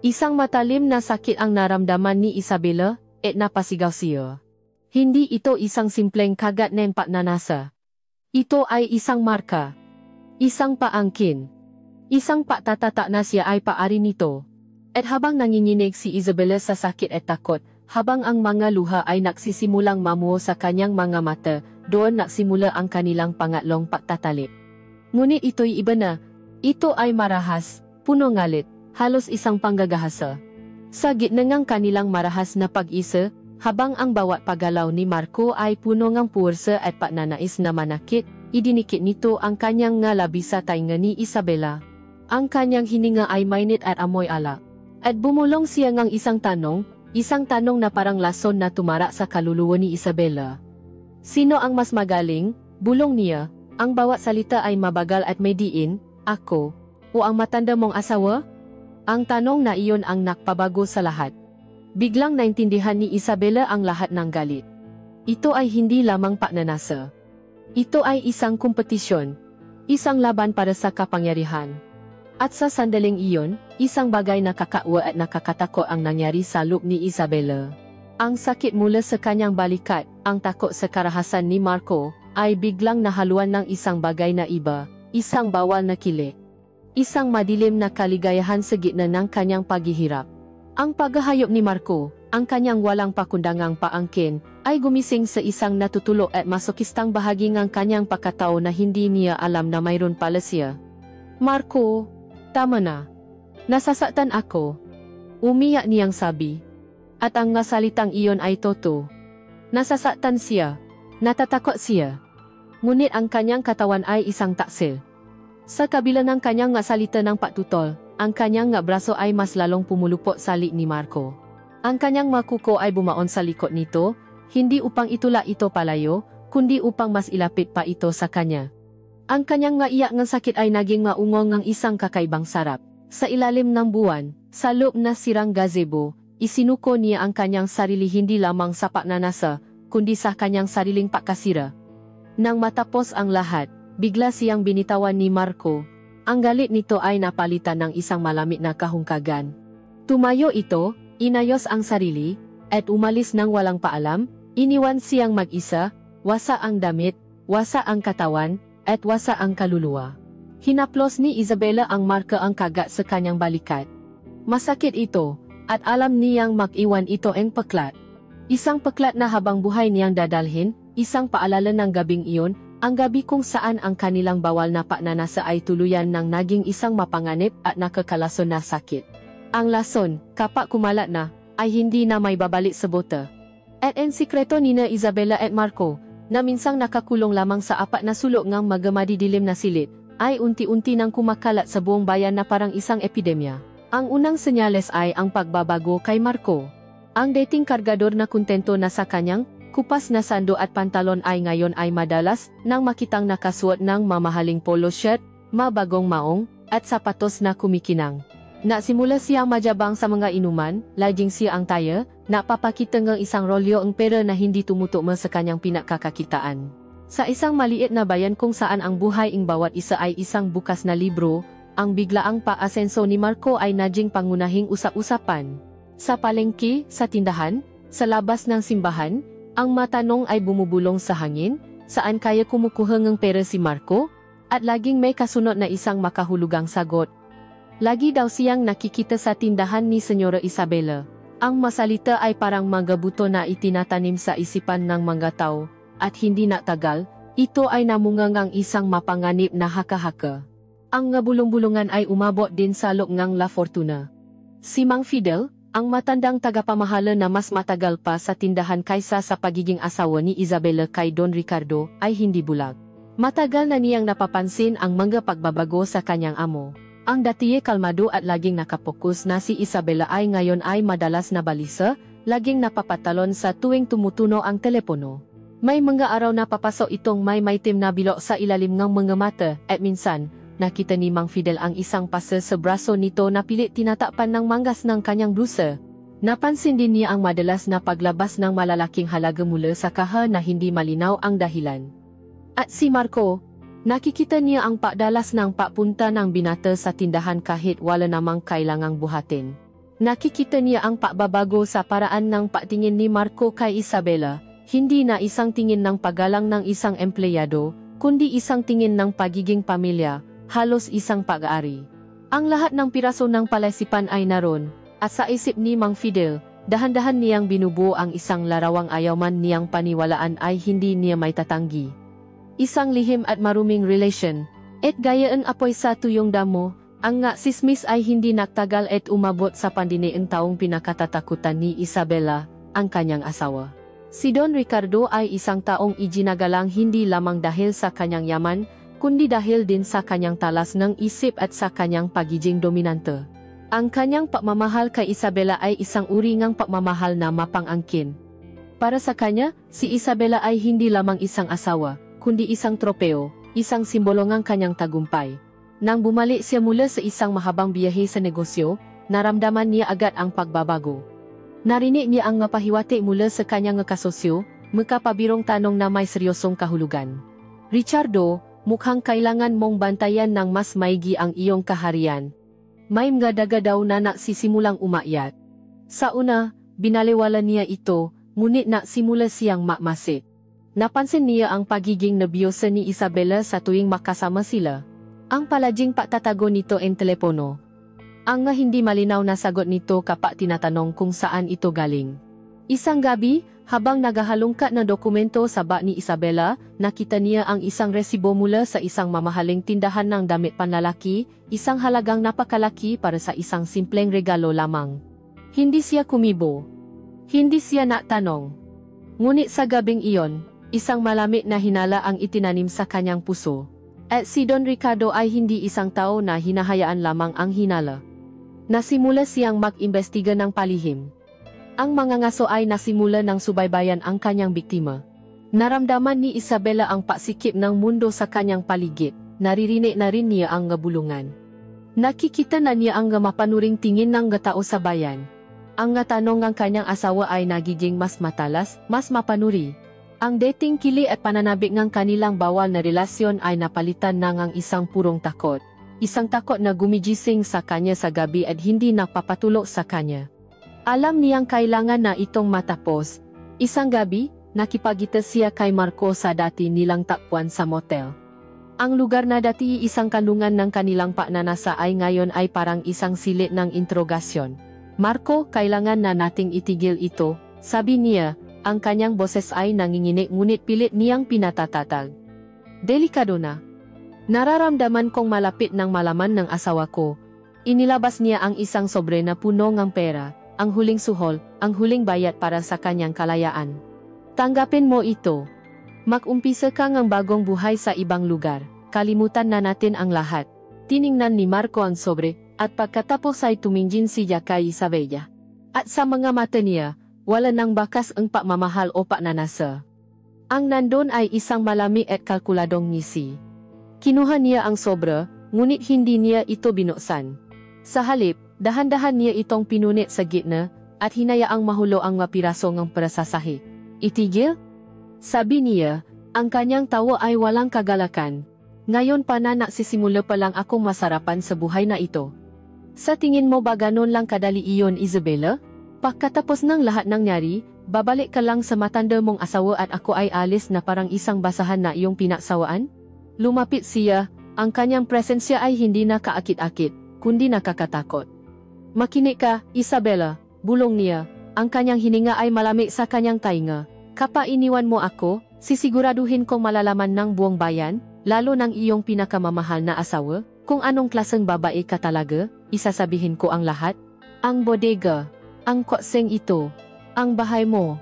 S1: Isang matalim na sakit ang naramdaman ni Isabela, at napasigaw siya. Hindi ito isang simpleng kagat ng pagnanasa. Ito ay isang marka. Isang paangkin. Isang patatatak na siya ay paari nito. At habang nanginginig si Isabela sa sakit at takot, habang ang mga luha ay nagsisimulang mamuo sa kanyang mga mata, doon nagsimula ang kanilang pangatlong pagtatalik. Ngunit ito'y iba na. Ito ay marahas, puno ngalit, halos isang panggagahasa. Sa gitna ng kanilang marahas na pag-isa, habang ang bawat paggalaw ni Marco ay puno ng puwersa at pagnanais na manakit, idinikit nito ang kanyang nga labi sa tainga ni Isabela. Ang kanyang hininga ay mainit at amoy alak. At bumulong siya ng isang tanong na parang lason na tumara sa kaluluwa ni Isabela. Sino ang mas magaling? Bulong niya. Ang bawat salita ay mabagal at may diin, ako, o ang matanda mong asawa? Ang tanong na iyon ang nakpabago sa lahat. Biglang naintindihan ni Isabela ang lahat ng galit. Ito ay hindi lamang pagnanasa. Ito ay isang kompetisyon, isang laban para sa kapangyarihan. At sa sandaling iyon, isang bagay na kakaiba at nakakatakot ang nangyari sa loob ni Isabela. Ang sakit mula sa kanyang balikat, ang takot sa karahasan ni Marco, ay biglang nahaluan ng isang bagay na iba, isang bawal na kilik. Isang madilim na kaligayahan sa gitna ng kanyang paghihirap. Ang paghahayop ni Marco, ang kanyang walang pakundangang paangkin, ay gumising sa isang natutulo at masokistang bahagi ng kanyang pagkatao na hindi niya alam na mayroon pala siya. Marco, tama na. Nasasaktan ako. Umiyak niyang sabi. At ang salitang iyon ay totoo. Nasasaktan siya. Natatakot siya. Ngunit ang kanyang katawan ay isang taksil. Sa kabila ng kanyang salita ng patutol, ang kanyang braso ay mas lalong pumulupot sa lik ni Marco. Ang kanyang makuko ay bumaon sa likod nito, hindi upang itula ito palayo, kundi upang mas ilapit pa ito sa kanya. Ang kanyang iyak ng sakit ay naging maungong ng isang kakaibang sarap. Sa ilalim ng buwan, sa loob na sirang gazebo, isinuko niya ang kanyang sarili hindi lamang sa pagnanasa, kundi sa kanyang sariling pagkasira. Nang matapos ang lahat, bigla siyang binitawan ni Marco. Ang galit nito ay napalitan ng isang malamig na kahungkagan. Tumayo ito, inayos ang sarili, at umalis nang walang paalam. Iniwan siyang mag-isa, wasa ang damit, wasa ang katawan, at wasa ang kaluluwa. Hinaplos ni Isabela ang marka ang kagat sa kanyang balikat. Masakit ito, at alam niyang mag-iwan ito ang paklat. Isang paklat na habang buhay niyang dadalhin, isang paalala ng gabing iyon, ang gabi kung saan ang kanilang bawal na pagnanasa ay tuluyan ng naging isang mapanganib at nakakalason na sakit. Ang lason, kapag kumalat na, ay hindi na may babalik sa bota. At ang sikreto nina Isabela at Marco, na minsang nakakulong lamang sa apat na sulok ng magamadidilim na silid, ay unti-unti nang kumakalat sa buong bayan na parang isang epidemya. Ang unang senyales ay ang pagbabago kay Marco. Ang dating kargador na kontento na sa kanyang kupas na sando at pantalon ay ngayon ay madalas nang makitang nakasuot ng mamahaling polo shirt, mabagong maong, at sapatos na kumikinang. Nasimula siyang majabang sa mga inuman, laging siya ang taya, napapakita ng isang rolyo ang pera na hindi tumutugma sa kanyang pinakakakitaan. Sa isang maliit na bayan kung saan ang buhay ng bawat isa ay isang bukas na libro, ang biglaang paasenso ni Marco ay naging pangunahing usap-usapan. Sa palengke, sa tindahan, sa labas ng simbahan, ang matanong ay bumubulong sa hangin, saan kaya kumukuha ng pera si Marco? At laging may kasunod na isang makahulugang sagot. Lagi daw siyang nakikita sa tindahan ni Senyora Isabela. Ang masalita ay parang mga buto na itinatanim sa isipan ng mga tao, at hindi na tagal, ito ay namungang isang mapanganib na haka-haka. Ang bulong-bulungan ay umabot din sa loob ng La Fortuna. Si Mang Fidel, ang matandang tagapamahala na mas matagal pa sa tindahan kaysa sa pagiging asawa ni Isabela kay Don Ricardo, ay hindi bulag. Matagal na niyang napapansin ang mga pagbabago sa kanyang amo. Ang datiye kalmado at laging nakapokus na si Isabela ay ngayon ay madalas na balisa, laging napapatalon sa tuwing tumutuno ang telepono. May mga araw na papasok itong may maitim na bilok sa ilalim ng mga mata, at minsan, nakita ni Mang Fidel ang isang pasa sa braso nito na pilit tinatakpan ng manggas ng kanyang blusa. Napansin din niya ang madalas na paglabas ng malalaking halaga mula sa kaha na hindi malinaw ang dahilan. At si Marco, nakikita niya ang pagdalas ng papunta ng binata sa tindahan kahit wala namang kailangang buhatin. Nakikita niya ang pagbabago sa paraan ng pagtingin ni Marco kay Isabela, hindi na isang tingin ng paggalang ng isang empleyado, kundi isang tingin ng pagiging pamilya, halos isang pag-aari. Ang lahat ng piraso ng palaisipan ay naroon, at sa isip ni Mang Fidel, dahan-dahan niyang binubuo ang isang larawang ayaw man niyang paniwalaan ay hindi niya may tatanggi. Isang lihim at maruming relasyon, at gayaan apoy sa tuyong damo, ang nga sismis ay hindi nagtagal at umabot sa pandiniing taong pinakatatakutan ni Isabela, ang kanyang asawa. Si Don Ricardo ay isang taong iginagalang hindi lamang dahil sa kanyang yaman, kundi dahil din sa kanyang talas ng isip at sa kanyang pagiging dominante. Ang kanyang pagmamahal kay Isabela ay isang uri ng pagmamahal na mapang-angkin. Para sa kanya, si Isabela ay hindi lamang isang asawa, kundi isang tropeo, isang simbolo ng kanyang tagumpay. Nang bumalik siya mula sa isang mahabang biyahe sa negosyo, naramdaman niya agad ang pagbabago. Narinig niya ang pahiwati mula sa kanyang kasosyo, magkapabirong tanong na may seryosong kahulugan. Richardo, mukhang kailangan mong bantayan ng mas maigi ang iyong kaharian. May mga daw na nagsisimulang umakyat. Sa una, binaliwala niya ito, ngunit nagsimula siyang makmasid. Napansin niya ang pagiging nebyosa ni Isabela sa tuwing makasama sila. Ang palaging pagtatago nito ang telepono. Ang nga hindi malinaw na sagot nito kapag tinatanong kung saan ito galing. Isang gabi, habang naghahalungkat na dokumento sa bag ni Isabela, nakita niya ang isang resibo mula sa isang mamahaling tindahan ng damit panlalaki, isang halagang napakalaki para sa isang simpleng regalo lamang. Hindi siya kumibo. Hindi siya nagtanong. Ngunit sa gabing iyon, isang malamig na hinala ang itinanim sa kanyang puso. At si Don Ricardo ay hindi isang tao na hinahayaan lamang ang hinala. Nasimula siyang mag-imbestiga ng palihim. Ang mga ngaso ay nasimula ng subaybayan ang kanyang biktima. Naramdaman ni Isabela ang pasikip ng mundo sa kanyang paligid, naririnig na rin niya ang ngabulungan. Nakikita na niya ang mapanuring tingin ng tao sa bayan. Ang tanong ng kanyang asawa ay nagiging mas matalas, mas mapanuri. Ang dating kili at pananabik ng kanilang bawal na relasyon ay napalitan ng isang purong takot. Isang takot na gumigising sa kanya sa gabi at hindi napapatulog sa kanya. Alam niyang kailangan na itong matapos. Isang gabi, nakipagkita siya kay Marco sa dati nilang takbuhan sa motel. Ang lugar na dati isang kanlungan ng kanilang pagnanasa ay ngayon ay parang isang silit ng interogasyon. Marco, kailangan na nating itigil ito, sabi niya, ang kanyang boses ay nanginginig ngunit pilit niyang pinatatatag. Delikado na. Nararamdaman kong malapit ng malaman ng asawa ko. Inilabas niya ang isang sobre na puno ng pera. Ang huling suhol, ang huling bayad para sa kanyang kalayaan. Tanggapin mo ito. Mag-umpisa ka ng bagong buhay sa ibang lugar. Kalimutan na natin ang lahat. Tiningnan ni Marco ang sobre, at pagkatapos ay tumingin siya kay Isabela. At sa mga mata niya, wala nang bakas ang pagmamahal o pagnanasa. Ang nandun ay isang malamig at kalkuladong ngisi. Kinuha niya ang sobre, ngunit hindi niya ito binuksan. Sa halip, dahan-dahan niya itong pinunit sa gitna, at hinayaang mahulo ang mapiraso ng prasasahi. Itigil? Sabi niya, ang kanyang tawa ay walang kagalakan. Ngayon pa na nagsisimula pa lang akong masarapan sa buhay na ito. Sa tingin mo ba ganon lang kadali iyon, Isabela? Pagkatapos ng lahat nangyari, babalik ka lang sa matanda mong asawa at ako ay alis na parang isang basahan na iyong pinaksawaan? Lumapit siya, ang kanyang presensya ay hindi na kaakit-akit, kundi nakakatakot. Makinig ka, Isabela, bulong niya. Ang kanyang hininga ay malamig sa kanyang tainga. Kapag iniwan mo ako, sisiguraduhin kong malalaman ng buong bayan, lalo ng iyong pinakamamahal na asawa, kung anong klaseng babae ka talaga, isasabihin ko ang lahat. Ang bodega, ang kotseng ito, ang bahay mo,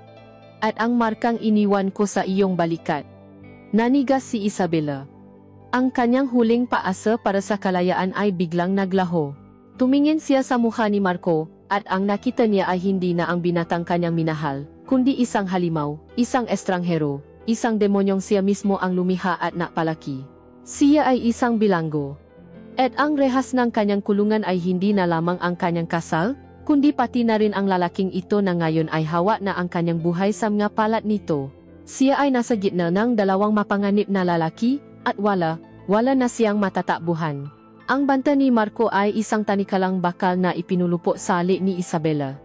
S1: at ang markang iniwan ko sa iyong balikat. Nanigas si Isabela. Ang kanyang huling paasa para sa kalayaan ay biglang naglaho. Tumingin siya sa mukha ni Marco, at ang nakita niya ay hindi na ang binatang kanyang minahal, kundi isang halimaw, isang estranghero, isang demonyong siya mismo ang lumiha at napalaki. Siya ay isang bilanggo. At ang rehas ng kanyang kulungan ay hindi na lamang ang kanyang kasal, kundi pati na rin ang lalaking ito na ngayon ay hawak na ang kanyang buhay sa mga palat nito. Siya ay nasa gitna ng dalawang mapanganib na lalaki, at wala na siyang matatakbuhan. Ang banta ni Marco ay isang tanikalang bakal na ipinulupo sa alik ni Isabela.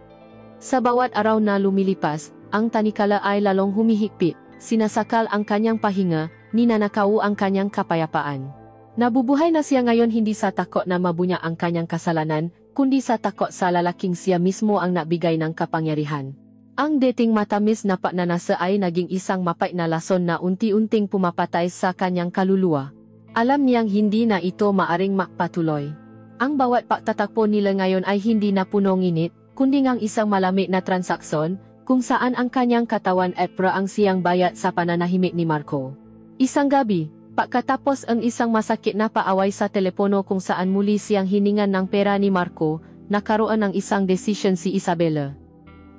S1: Sa bawat araw na lumilipas, ang tanikala ay lalong humihigpit, sinasakal ang kanyang pahinga, ninanakaw ang kanyang kapayapaan. Nabubuhay na siya ngayon hindi sa takot na mabunya ang kanyang kasalanan, kundi sa takot sa lalaking siya mismo ang nabigay ng kapangyarihan. Ang dating matamis na pagnanasa ay naging isang mapait na lason na unti-unting pumapatay sa kanyang kaluluwa. Alam niyang hindi na ito maaring makpatuloy. Ang bawat pagtatakbo nila ngayon ay hindi na punong init, kundi ngang isang malamig na transaksyon, kung saan ang kanyang katawan at pra ang siyang bayat sa pananahimik ni Marco. Isang gabi, pagkatapos ang isang masakit na paaway sa telepono kung saan muli siyang hiningan ng pera ni Marco, nakaroon ng isang desisyon si Isabela.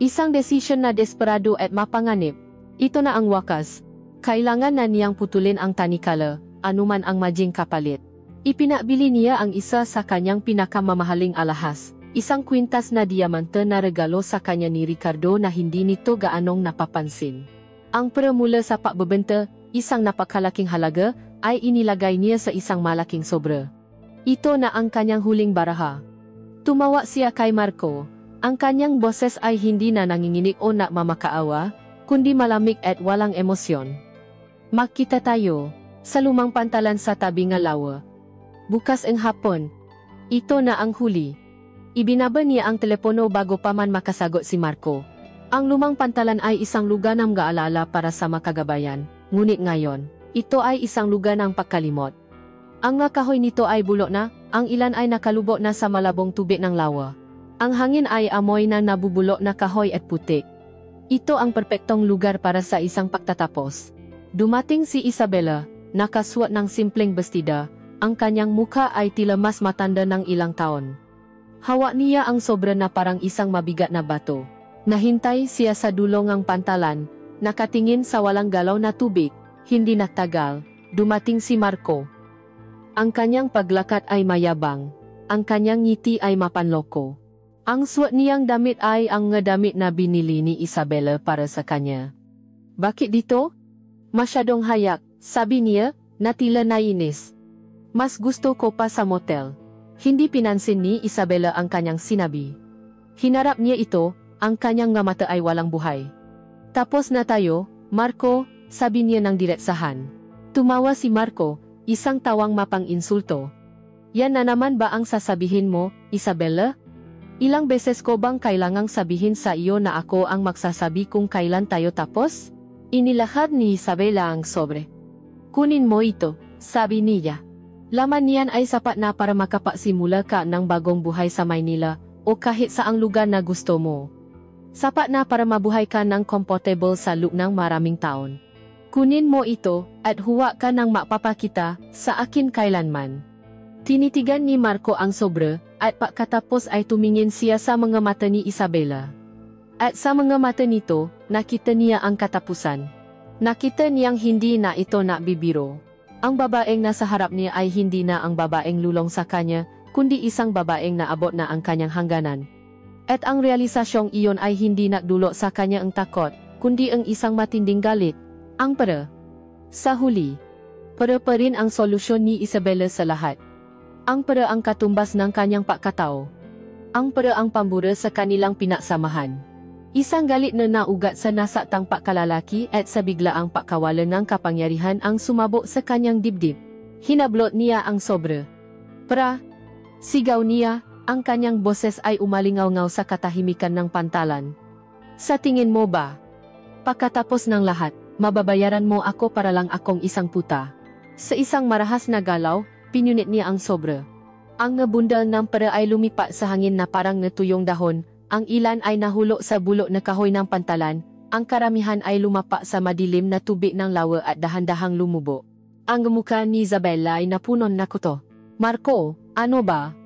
S1: Isang desisyon na desperado at mapanganib. Ito na ang wakas. Kailangan na niyang putulin ang tanikala, anuman ang maging kapalit. Ipinabili niya ang isa sa kanyang pinakamamahaling alahas, isang kwintas na diamante na regalo sa kanya ni Ricardo na hindi nito gaanong napapansin. Ang pera mula sa pagbebenta, isang napakalaking halaga, ay inilagay niya sa isang malaking sobre. Ito na ang kanyang huling baraha. Tumawa siya kay Marco. Ang kanyang boses ay hindi na nanginginig o nagmamakaawa, kundi malamig at walang emosyon. Magkita tayo sa lumang pantalan sa tabi ng lawa. Bukas ang hapon. Ito na ang huli. Ibinaba niya ang telepono bago pa man makasagot si Marco. Ang lumang pantalan ay isang lugar ng gaalala para sa makagabayan, ngunit ngayon, ito ay isang lugar ng pagkalimot. Ang nga kahoy nito ay bulok na, ang ilan ay nakalubok na sa malabong tubig ng lawa. Ang hangin ay amoy ng nabubulok na kahoy at putik. Ito ang perpektong lugar para sa isang pagtatapos. Dumating si Isabela, nakasuot ng simpleng bestida, ang kanyang mukha ay tila mas matanda ng ilang taon. Hawak niya ang sobra na parang isang mabigat na bato. Nahintay siya sa dulo ng pantalan, nakatingin sa walang galaw na tubig. Hindi nagtagal, dumating si Marco. Ang kanyang paglakad ay mayabang, ang kanyang ngiti ay mapanloko. Ang suot niyang damit ay ang nga damit na binili ni Isabela para sa kanya. Bakit dito? Masyadong hayak, sabi niya, na tila nainis. Mas gusto ko pa sa motel. Hindi pinansin ni Isabela ang kanyang sinabi. Hinarap niya ito, ang kanyang nga mata ay walang buhay. Tapos na tayo, Marco, sabi niya ng diretsahan. Tumawa si Marco, isang tawang mapang-insulto. Yan na naman ba ang sasabihin mo, Isabela? Ilang beses ko bang kailangang sabihin sa iyo na ako ang magsasabi kung kailan tayo tapos? Inilahad ni Isabela ang sobre. Kunin mo ito, sabi niya. Laman niyan ay sapat na para makapasimula ka ng bagong buhay sa Maynila o kahit saang lugar na gusto mo. Sapat na para mabuhay ka ng comfortable sa loob ng maraming taon. Kunin mo ito at huwag ka nang mapapakita sa akin kailanman. Tinitigan ni Marco ang sobre at pagkatapos ay tumingin siya sa mga mata ni Isabela. At sa mga mata nito, nakita niya ang katapusan. Nakita niyang hindi na ito nakbibiro. Ang babaeng nasa harap niya ay hindi na ang babaeng lulong sa kanya, kundi isang babaeng naabot na ang kanyang hangganan. At ang realisasyong iyon ay hindi nagdulot sa kanya ang takot, kundi ang isang matinding galit. Ang pera. Sa huli, pera pa rin ang solusyon ni Isabela sa lahat. Ang pera ang katumbas ng kanyang pagkatao. Ang pera ang pambura sa kanilang pinagsamahan. Isang galit na naugat sa nasaktan pagkalalaki at sa biglaang pagkawalan ng kapangyarihan ang sumabog sa kanyang dibdib. Hinablot niya ang sobre. Pra! Sigaw niya, ang kanyang boses ay umalingaw-ngaw sa katahimikan ng pantalan. Sa tingin mo ba? Pagkatapos ng lahat, mababayaran mo ako para lang akong isang puta. Sa isang marahas na galaw, pinunit niya ang sobre. Ang bundal ng pera ay lumipat sa hangin na parang natuyong dahon, ang ilan ay nahulog sa bulok na kahoy ng pantalan, ang karamihan ay lumapa sa madilim na tubig ng lawa at dahan-dahang lumubo. Ang mukha ni Isabela ay napunon na kuto. Marco, ano ba?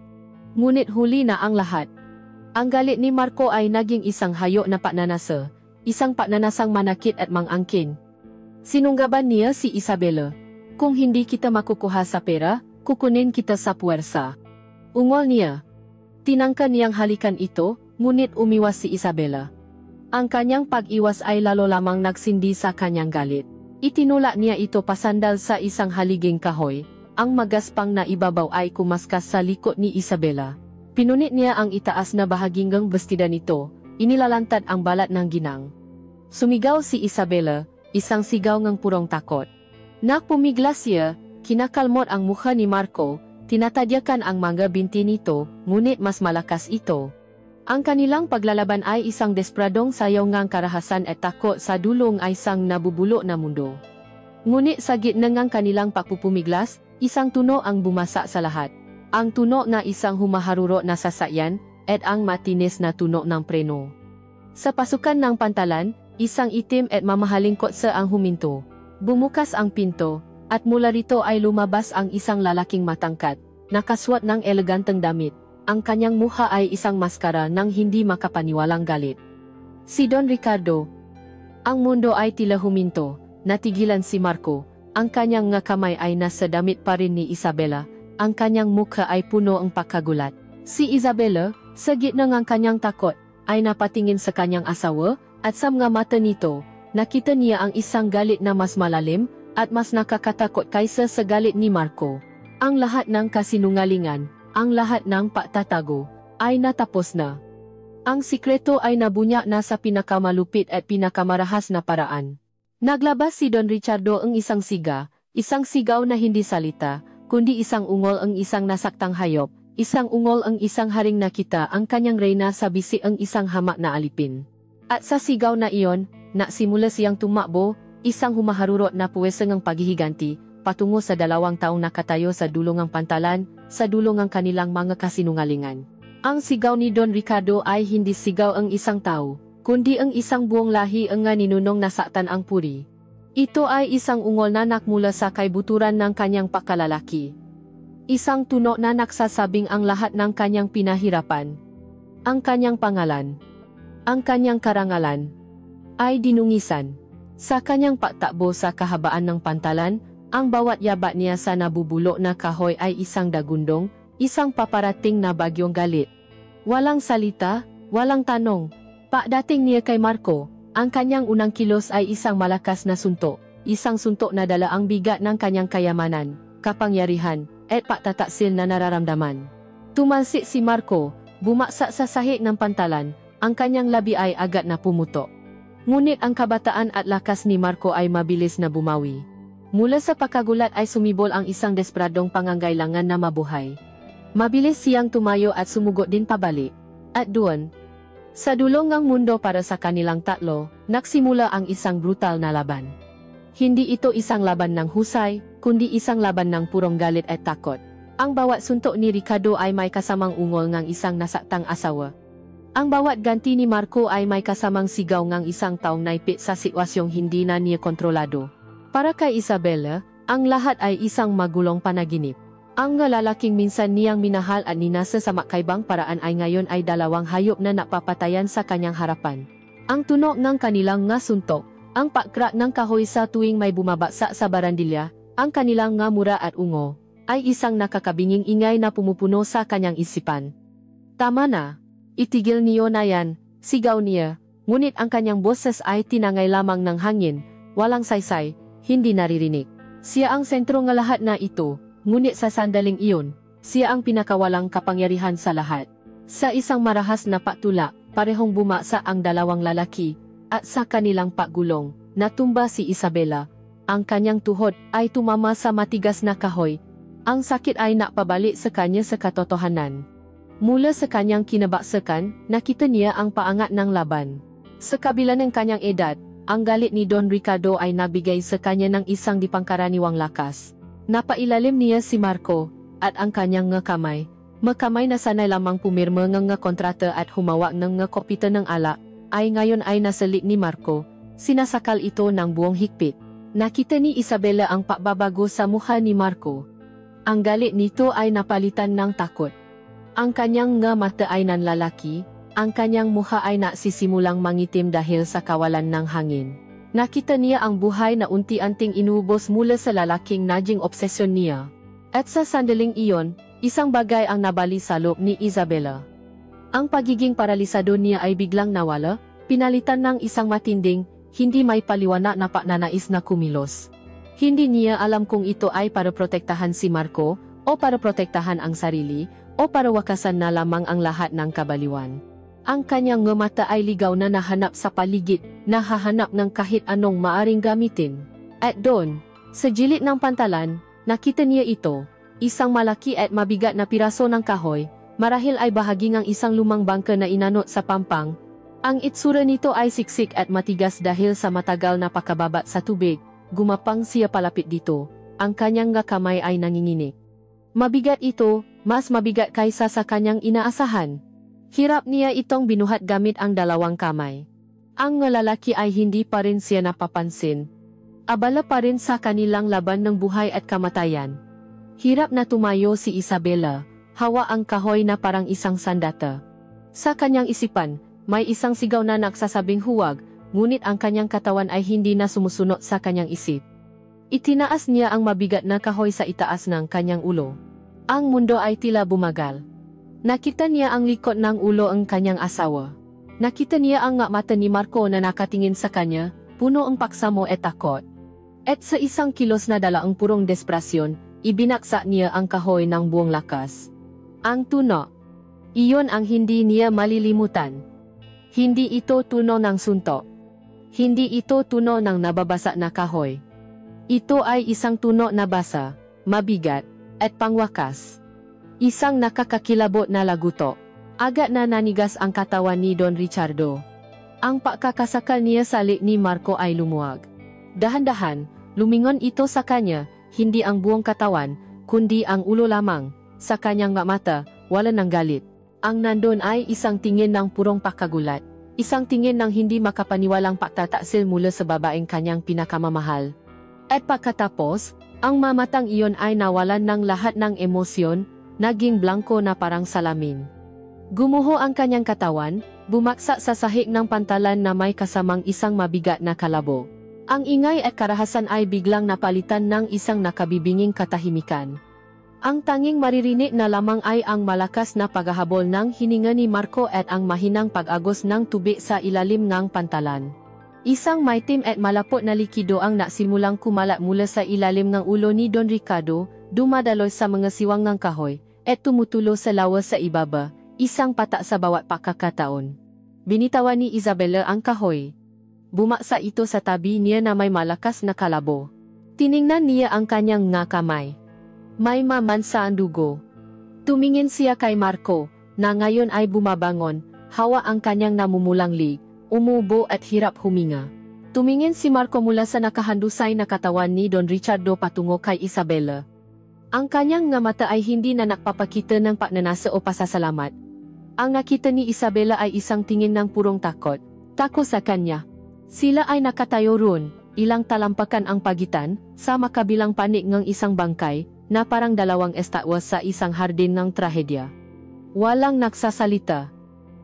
S1: Ngunit huli na ang lahat. Ang galit ni Marco ay naging isang hayok na pagnanasa, isang pagnanasang manakit at mangangkin. Sinunggaban niya si Isabela. Kung hindi kita makukuha sa pera, kukunin kita sa puwersa. Ungol niya. Tinangka niyang halikan ito, ngunit umiwas si Isabela. Ang kanyang pag-iwas ay lalo lamang nagsindi sa kanyang galit. Itinulak niya ito pasandal sa isang haliging kahoy. Ang magaspang na ibabaw ay kumaskas sa likod ni Isabela. Pinunit niya ang itaas na bahaging bestida nito, inilalantad ang balat ng ginang. Sumigaw si Isabela, isang sigaw ng purong takot. Nakpumiglas siya, kinakalmot ang mukha ni Marco, tinatadyakan ang mga binti nito, ngunit mas malakas ito. Ang kanilang paglalaban ay isang despradong sayaw ngang karahasan at takot sa dulong ay isang nabubulo na mundo. Ngunit sa gitna ng kanilang pagpupumiglas, isang tuno ang bumasa sa lahat. Ang tuno na isang humaharuro na sasakyan, at ang matinis na tuno ng preno. Sa pasukan ng pantalan, isang itim at mamahaling kotse ang huminto. Bumukas ang pinto, at mula rito ay lumabas ang isang lalaking matangkad, nakasuot ng eleganteng damit. Ang kanyang mukha ay isang maskara ng hindi makapaniwalang galit. Si Don Ricardo. Ang mundo ay tila huminto, natigilan si Marco. Ang kanyang nga kamay ay nasa damit pa rin ni Isabela, ang kanyang mukha ay puno ang pagkagulat. Si Isabela, sa gitna ng kanyang takot, ay napatingin sa kanyang asawa, at sa mga mata nito, nakita niya ang isang galit na mas malalim, at mas nakakatakot kaysa sa galit ni Marco. Ang lahat ng kasinungalingan, ang lahat ng pagtatago, ay natapos na. Ang sikreto ay nabunya na sa pinakamalupit at pinakamarahas na paraan. Naglabas si Don Ricardo ang isang sigaw na hindi salita, kundi isang ungol ang isang nasaktang hayop, isang ungol ang isang haring nakita ang kanyang reyna sa bisi ang isang hamak na alipin. At sa sigaw na iyon, nasimula siyang tumakbo, isang humaharurot na puwesang ang paghihiganti, patungo sa 2 taong nakatayo sa dulong ng pantalan, sa dulong ng kanilang mga kasinungalingan. Ang sigaw ni Don Ricardo ay hindi sigaw ang isang tao, kundi ang isang buong lahi ang nga ninunong nasaktan ang puri. Ito ay isang ungol na nakmula sa kaibuturan ng kanyang pagkalalaki. Isang tunog na nagsasabing ang lahat ng kanyang pinahirapan, ang kanyang pangalan, ang kanyang karangalan, ay dinungisan. Sa kanyang pagtakbo sa kahabaan ng pantalan, ang bawat yabat niya sa nabubulo na kahoy ay isang dagundong, isang paparating na bagyong galit. Walang salita, walang tanong. Pagdating niya kay Marco, ang kanyang unang kilos ay isang malakas na suntok, isang suntok na dala ang bigat ng kanyang kayamanan, kapangyarihan, at pagtataksil na nararamdaman. Tumalsik si Marco, bumaksak sa sahig ng pantalan, ang kanyang labi ay agad na pumutok. Ngunit ang kabataan at lakas ni Marco ay mabilis na bumawi. Mula sa pagkagulat ay sumibol ang isang desperadong pangangailangan na mabuhay. Mabilis siyang tumayo at sumugot din pabalik. At doon, sa dulong ng mundo para sa kanilang tatlo, nagsimula ang isang brutal na laban. Hindi ito isang laban ng husay, kundi isang laban ng purong galit at takot. Ang bawat suntok ni Ricardo ay may kasamang ungol ng isang nasaktang asawa. Ang bawat ganti ni Marco ay may kasamang sigaw ng isang taong naipit sa sitwasyong hindi na niya kontrolado. Para kay Isabela, ang lahat ay isang magulong panaginip. Ang lalaking minsan niyang minahal at ninasa sa makaibang paraan ay ngayon ay 2 hayop na napapatayan sa kanyang harapan. Ang tunog ng kanilang nga suntok, ang pagkrak ng kahoy sa tuwing may bumabaksak sa barandilya, ang kanilang nga mura at ungo, ay isang nakakabinging ingay na pumupuno sa kanyang isipan. Tama na. Itigil niyo na yan, sigaw niya, ngunit ang kanyang boses ay tinangay lamang ng hangin, walang saysay, hindi naririnig. Siya ang sentro ng lahat na ito, ngunit sa sandaling iyon, siya ang pinakawalang kapangyarihan sa lahat. Sa isang marahas na patula, parehong bumaksa ang 2 lalaki, at sa kanilang paggulong, natumba si Isabela. Ang kanyang tuhod ay tumama sa matigas na kahoy. Ang sakit ay napabalik sa kanya sa katotohanan. Mula sa kanyang kinabaksakan, nakita niya ang paangat ng laban. Sa kabila ng kanyang edad, ang galit ni Don Ricardo ay nabigay sa kanya ng isang dipangkaraniwang lakas. Napailalim niya si Marco, at ang kanyang makamay na sanay lamang pumirma ng kontrata at humawak ng kopita ng alak, ay ngayon ay nasa lik ni Marco. Sinasakal ito ng buong higpit. Nakita ni Isabela ang pagbabago sa mukha ni Marco. Ang galit nito ay napalitan ng takot. Ang kanyang mata ay nanlalaki, ang kanyang mukha ay nagsisimulang mangitim dahil sa kawalan ng hangin. Nakita niya ang buhay na unti-unting inubos mula sa lalaking naging obsesyon niya. At sa sandaling iyon, isang bagay ang nabali sa loob ni Isabela. Ang pagiging paralisado niya ay biglang nawala, pinalitan ng isang matinding, hindi may paliwanag na pagnanais na kumilos. Hindi niya alam kung ito ay para protektahan si Marco, o para protektahan ang sarili, o para wakasan na lamang ang lahat ng kabaliwan. Ang kanyang mata ay ligaw na nahanap sa paligid, nahahanap ng kahit anong maaring gamitin. At doon, sa gilid ng pantalan, nakita niya ito, isang malaki at mabigat na piraso ng kahoy, marahil ay bahagi ng isang lumang bangka na inanot sa pampang. Ang itsura nito ay siksik at matigas dahil sa matagal na pagkababat sa tubig. Gumapang siya palapit dito, ang kanyang kamay ay nanginginig. Mabigat ito, mas mabigat kaysa sa kanyang inaasahan. Hirap niya itong binuhat gamit ang 2 kamay. Ang lalaki ay hindi pa rin siya napapansin. Abala pa rin sa kanilang laban ng buhay at kamatayan. Hirap na tumayo si Isabela, hawa ang kahoy na parang isang sandata. Sa kanyang isipan, may isang sigaw na nagsasabing huwag, ngunit ang kanyang katawan ay hindi na sumusunod sa kanyang isip. Itinaas niya ang mabigat na kahoy sa itaas ng kanyang ulo. Ang mundo ay tila bumagal. Nakita niya ang likod ng ulo ang kanyang asawa. Nakita niya ang mata ni Marco na nakatingin sa kanya, puno ang pagsamo at takot. At sa isang kilos na dalaang purong desperasyon, ibinaksa niya ang kahoy ng buong lakas. Ang tuno. Iyon ang hindi niya malilimutan. Hindi ito tuno ng suntok. Hindi ito tuno ng nababasa na kahoy. Ito ay isang tuno na basa, mabigat, at pangwakas. Isang nakakakilabot na lagutok. Agad na nanigas ang katawan ni Don Richardo. Ang pagkakasakal niya sa lik ni Marco ay lumuwag. Dahan-dahan, lumingon ito sa kanya, hindi ang buong katawan, kundi ang ulo lamang. Sa kanyang mata, wala ng galit. Ang nandun ay isang tingin ng purong pagkagulat. Isang tingin ng hindi makapaniwalang pagtataksil mula sa babaeng kanyang pinakamamahal. At pagkatapos, ang mamatang iyon ay nawalan ng lahat ng emosyon, naging blanko na parang salamin. Gumuho ang kanyang katawan, bumaksak sa sahig ng pantalan na may kasamang isang mabigat na kalabo. Ang ingay at karahasan ay biglang napalitan ng isang nakabibinging katahimikan. Ang tanging maririnig na lamang ay ang malakas na paghahabol ng hininga ni Marco at ang mahinang pag-agos ng tubig sa ilalim ng pantalan. Isang maitim at malapot na likido ang nasimulang kumalat mula sa ilalim ng ulo ni Don Ricardo, dumadaloy sa mga siwang ng kahoy, at tumutulo sa lawa sa ibaba, isang patak sa bawat pagkakataon. Binitawan ni Isabela ang kahoy. Bumaksa ito sa tabi niya na may malakas na kalabo. Tiningnan niya ang kanyang nga kamay. May mamansa ang dugo. Tumingin siya kay Marco, na ngayon ay bumabangon, hawa ang kanyang namumulang lig, umubo at hirap huminga. Tumingin si Marco mula sa nakahandusay na katawan ni Don Richardo patungo kay Isabela. Ang kanyang nga mata ay hindi na nagpapakita ng pagnanasa o pasasalamat. Ang nakita ni Isabela ay isang tingin ng purong takot. Takot sa kanya. Sila ay nakatayo roon, ilang talampakan ang pagitan, sa makabilang panig ng isang bangkay, na parang dalawang estatwa sa isang hardin ng trahedya. Walang nagsasalita.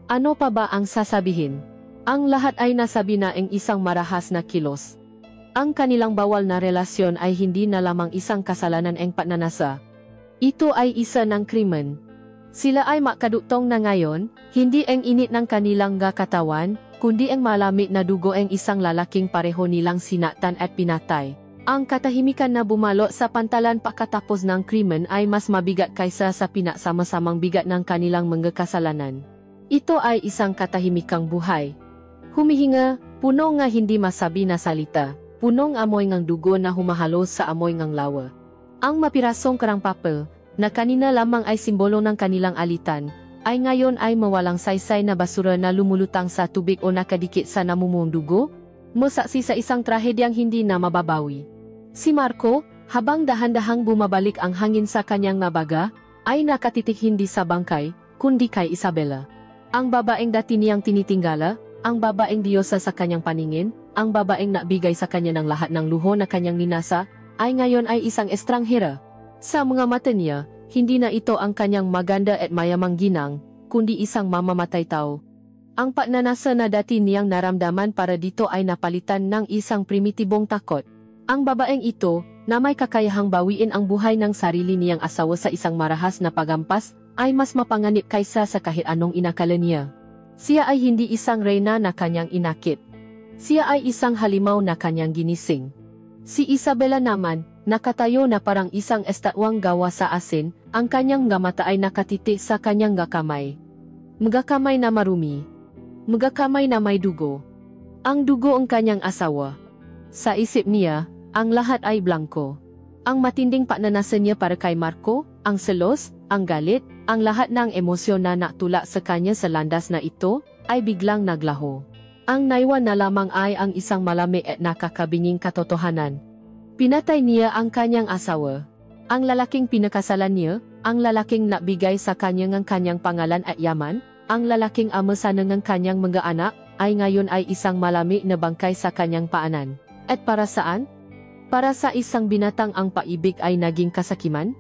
S1: Ano pa ba ang sasabihin? Ang lahat ay nasabi na ang isang marahas na kilos. Ang kanilang bawal na relasyon ay hindi na lamang isang kasalanan ang pagnanasa. Ito ay isa ng krimen. Sila ay makadutong na ngayon, hindi ang init ng kanilang katawan, kundi ang malamig na dugo ang isang lalaking pareho nilang sinaktan at pinatay. Ang katahimikan na bumalot sa pantalan pagkatapos ng krimen ay mas mabigat kaysa sa pinagsama-samang bigat ng kanilang mga kasalanan. Ito ay isang katahimikang buhay. Humihinga, puno nga hindi masabi na salita, punong amoy ng dugo na humahalos sa amoy ng lawa. Ang mapirasong karang papel, na kanina lamang ay simbolo ng kanilang alitan, ay ngayon ay mawalang saysay na basura na lumulutang sa tubig o nakadikit sa namumong dugo, masaksi sa isang trahedyang hindi na mababawi. Si Marco, habang dahan-dahang bumabalik ang hangin sa kanyang nabaga, ay nakatitik hindi sa bangkay, kundi kay Isabela. Ang babaeng dati niyang tinitinggala, ang babaeng diyosa sa kanyang paningin, ang babaeng nabigay sa kanya ng lahat ng luho na kanyang ninasa, ay ngayon ay isang estranghera. Sa mga mata niya, hindi na ito ang kanyang maganda at mayamang ginang, kundi isang mamamatay tao. Ang pagnanasa na dati niyang naramdaman para dito ay napalitan ng isang primitibong takot. Ang babaeng ito, na may kakayahang bawiin ang buhay ng sarili niyang asawa sa isang marahas na pagampas, ay mas mapanganib kaysa sa kahit anong inakala niya. Siya ay hindi isang reyna na kanyang inakit. Siya ay isang halimaw na kanyang ginising. Si Isabela naman, nakatayo na parang isang estatwang gawa sa asin, ang kanyang mata ay nakatiti sa kanyang kamay. Mga na marumi. Mga na may dugo. Ang dugo ang kanyang asawa. Sa isip niya, ang lahat ay blanko. Ang matinding pagnanasa niya para kay Marco, ang selos, ang galit, ang lahat ng emosyon na natula sa kanya sa landas na ito, ay biglang naglaho. Ang naiwan na lamang ay ang isang malamig at nakakabinging katotohanan. Pinatay niya ang kanyang asawa. Ang lalaking pinakasalan niya, ang lalaking nabigay sa kanya ng kanyang pangalan at yaman, ang lalaking ama sa ng kanyang mga anak, ay ngayon ay isang malamig na bangkay sa kanyang paanan. At para saan? Para sa isang binatang ang paibig ay naging kasakiman?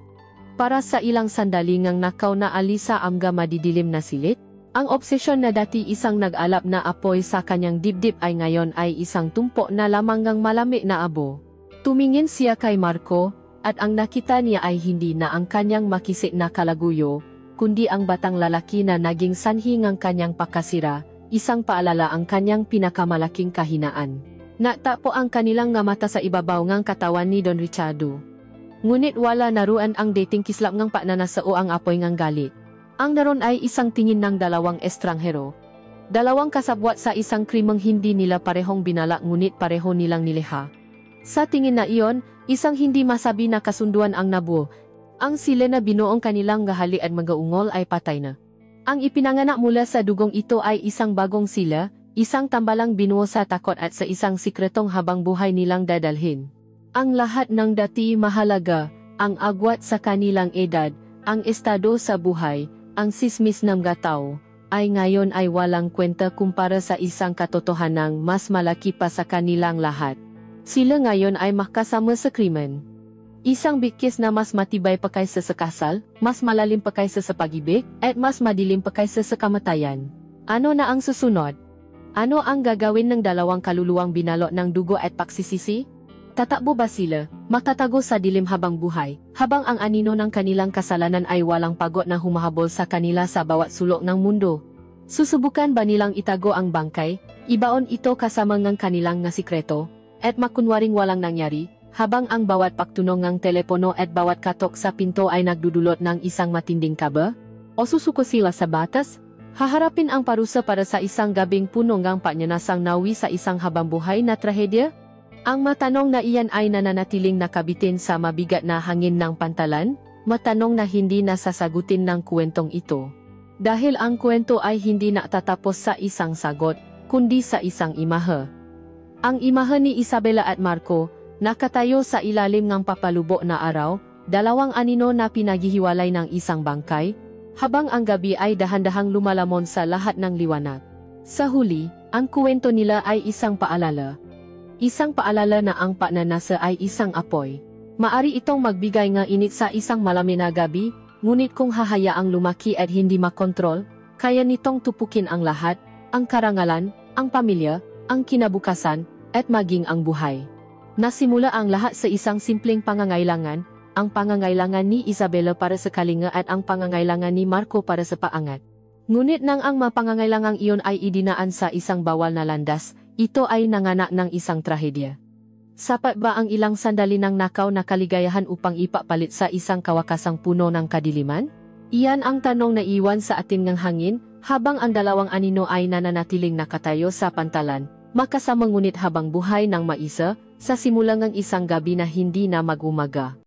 S1: Para sa ilang sandali ngang nakaw na alisa amga madidilim na silit? Ang obsesyon na dati isang nag-alap na apoy sa kanyang dibdib ay ngayon ay isang tumpo na lamang ngang malamig na abo. Tumingin siya kay Marco, at ang nakita niya ay hindi na ang kanyang makisik na kalaguyo, kundi ang batang lalaki na naging sanhi ng kanyang pakasira, isang paalala ang kanyang pinakamalaking kahinaan. Natapo ang kanilang nga mata sa ibabaw ngang katawan ni Don Richardo. Ngunit wala naruan ang dating kislap ngang pananasao ang apoy ngang galit. Ang naron ay isang tingin ng dalawang estranghero. Dalawang kasabwat sa isang krimeng hindi nila parehong binala ngunit pareho nilang niliha. Sa tingin na iyon, isang hindi masabi na kasunduan ang nabuo. Ang sila na binuong kanilang gahali at magaungol ay patay na. Ang ipinanganak mula sa dugong ito ay isang bagong sila, isang tambalang binuo sa takot at sa isang sikretong habang buhay nilang dadalhin. Ang lahat ng dati mahalaga, ang agwat sa kanilang edad, ang estado sa buhay, ang sismis ng gataw, ay ngayon ay walang kwenta kumpara sa isang katotohanang mas malaki pa sa kanilang lahat. Sila ngayon ay makasama sa krimen. Isang bikis na mas matibay pa kaysa sa kasal, mas malalim pa kaysa sa pag-ibig, at mas madilim pa kaysa sa kamatayan. Ano na ang susunod? Ano ang gagawin ng dalawang kaluluwang binalot ng dugo at pagsisisi? Tatakbo ba sila, magtatago sa dilim habang buhay, habang ang anino ng kanilang kasalanan ay walang pagod na humahabol sa kanila sa bawat sulok ng mundo? Susubukan ba nilang itago ang bangkay, ibaon ito kasama ng kanilang nga sikreto, at makunwaring walang nangyari, habang ang bawat pagtunog ng telepono at bawat katok sa pinto ay nagdudulot ng isang matinding kaba? O susuko sila sa batas? Haharapin ang parusa para sa isang gabing puno ng panyanasang nawi sa isang habambuhay na trahedya? Ang matanong na iyan ay nananatiling nakabitin sa mabigat na hangin ng pantalan, matanong na hindi nasasagutin ng kwentong ito. Dahil ang kwento ay hindi natatapos sa isang sagot, kundi sa isang imahe. Ang imahe ni Isabela at Marco, nakatayo sa ilalim ng papalubo na araw, dalawang anino na pinaghihiwalay ng isang bangkay, habang ang gabi ay dahan-dahang lumalamon sa lahat ng liwanag. Sa huli, ang kwento nila ay isang paalala. Isang paalala na ang pananasa ay isang apoy. Maari itong magbigay ng init sa isang malamig na gabi, ngunit kung hahayaang lumaki at hindi makontrol, kaya nitong tupukin ang lahat, ang karangalan, ang pamilya, ang kinabukasan, at maging ang buhay. Nasimula ang lahat sa isang simpleng pangangailangan, ang pangangailangan ni Isabela para sa kalinga at ang pangangailangan ni Marco para sa paangat. Ngunit nang ang mga pangangailangang iyon ay idinaan sa isang bawal na landas, ito ay nanganak ng isang trahedya. Sapat ba ang ilang sandali ng nakaw na kaligayahan upang ipapalit sa isang kawakasang puno ng kadiliman? Iyan ang tanong na iwan sa atin ng hangin, habang ang dalawang anino ay nananatiling nakatayo sa pantalan, makasama ngunit habang buhay ng maisa, sa simula ng isang gabi na hindi na mag-umaga.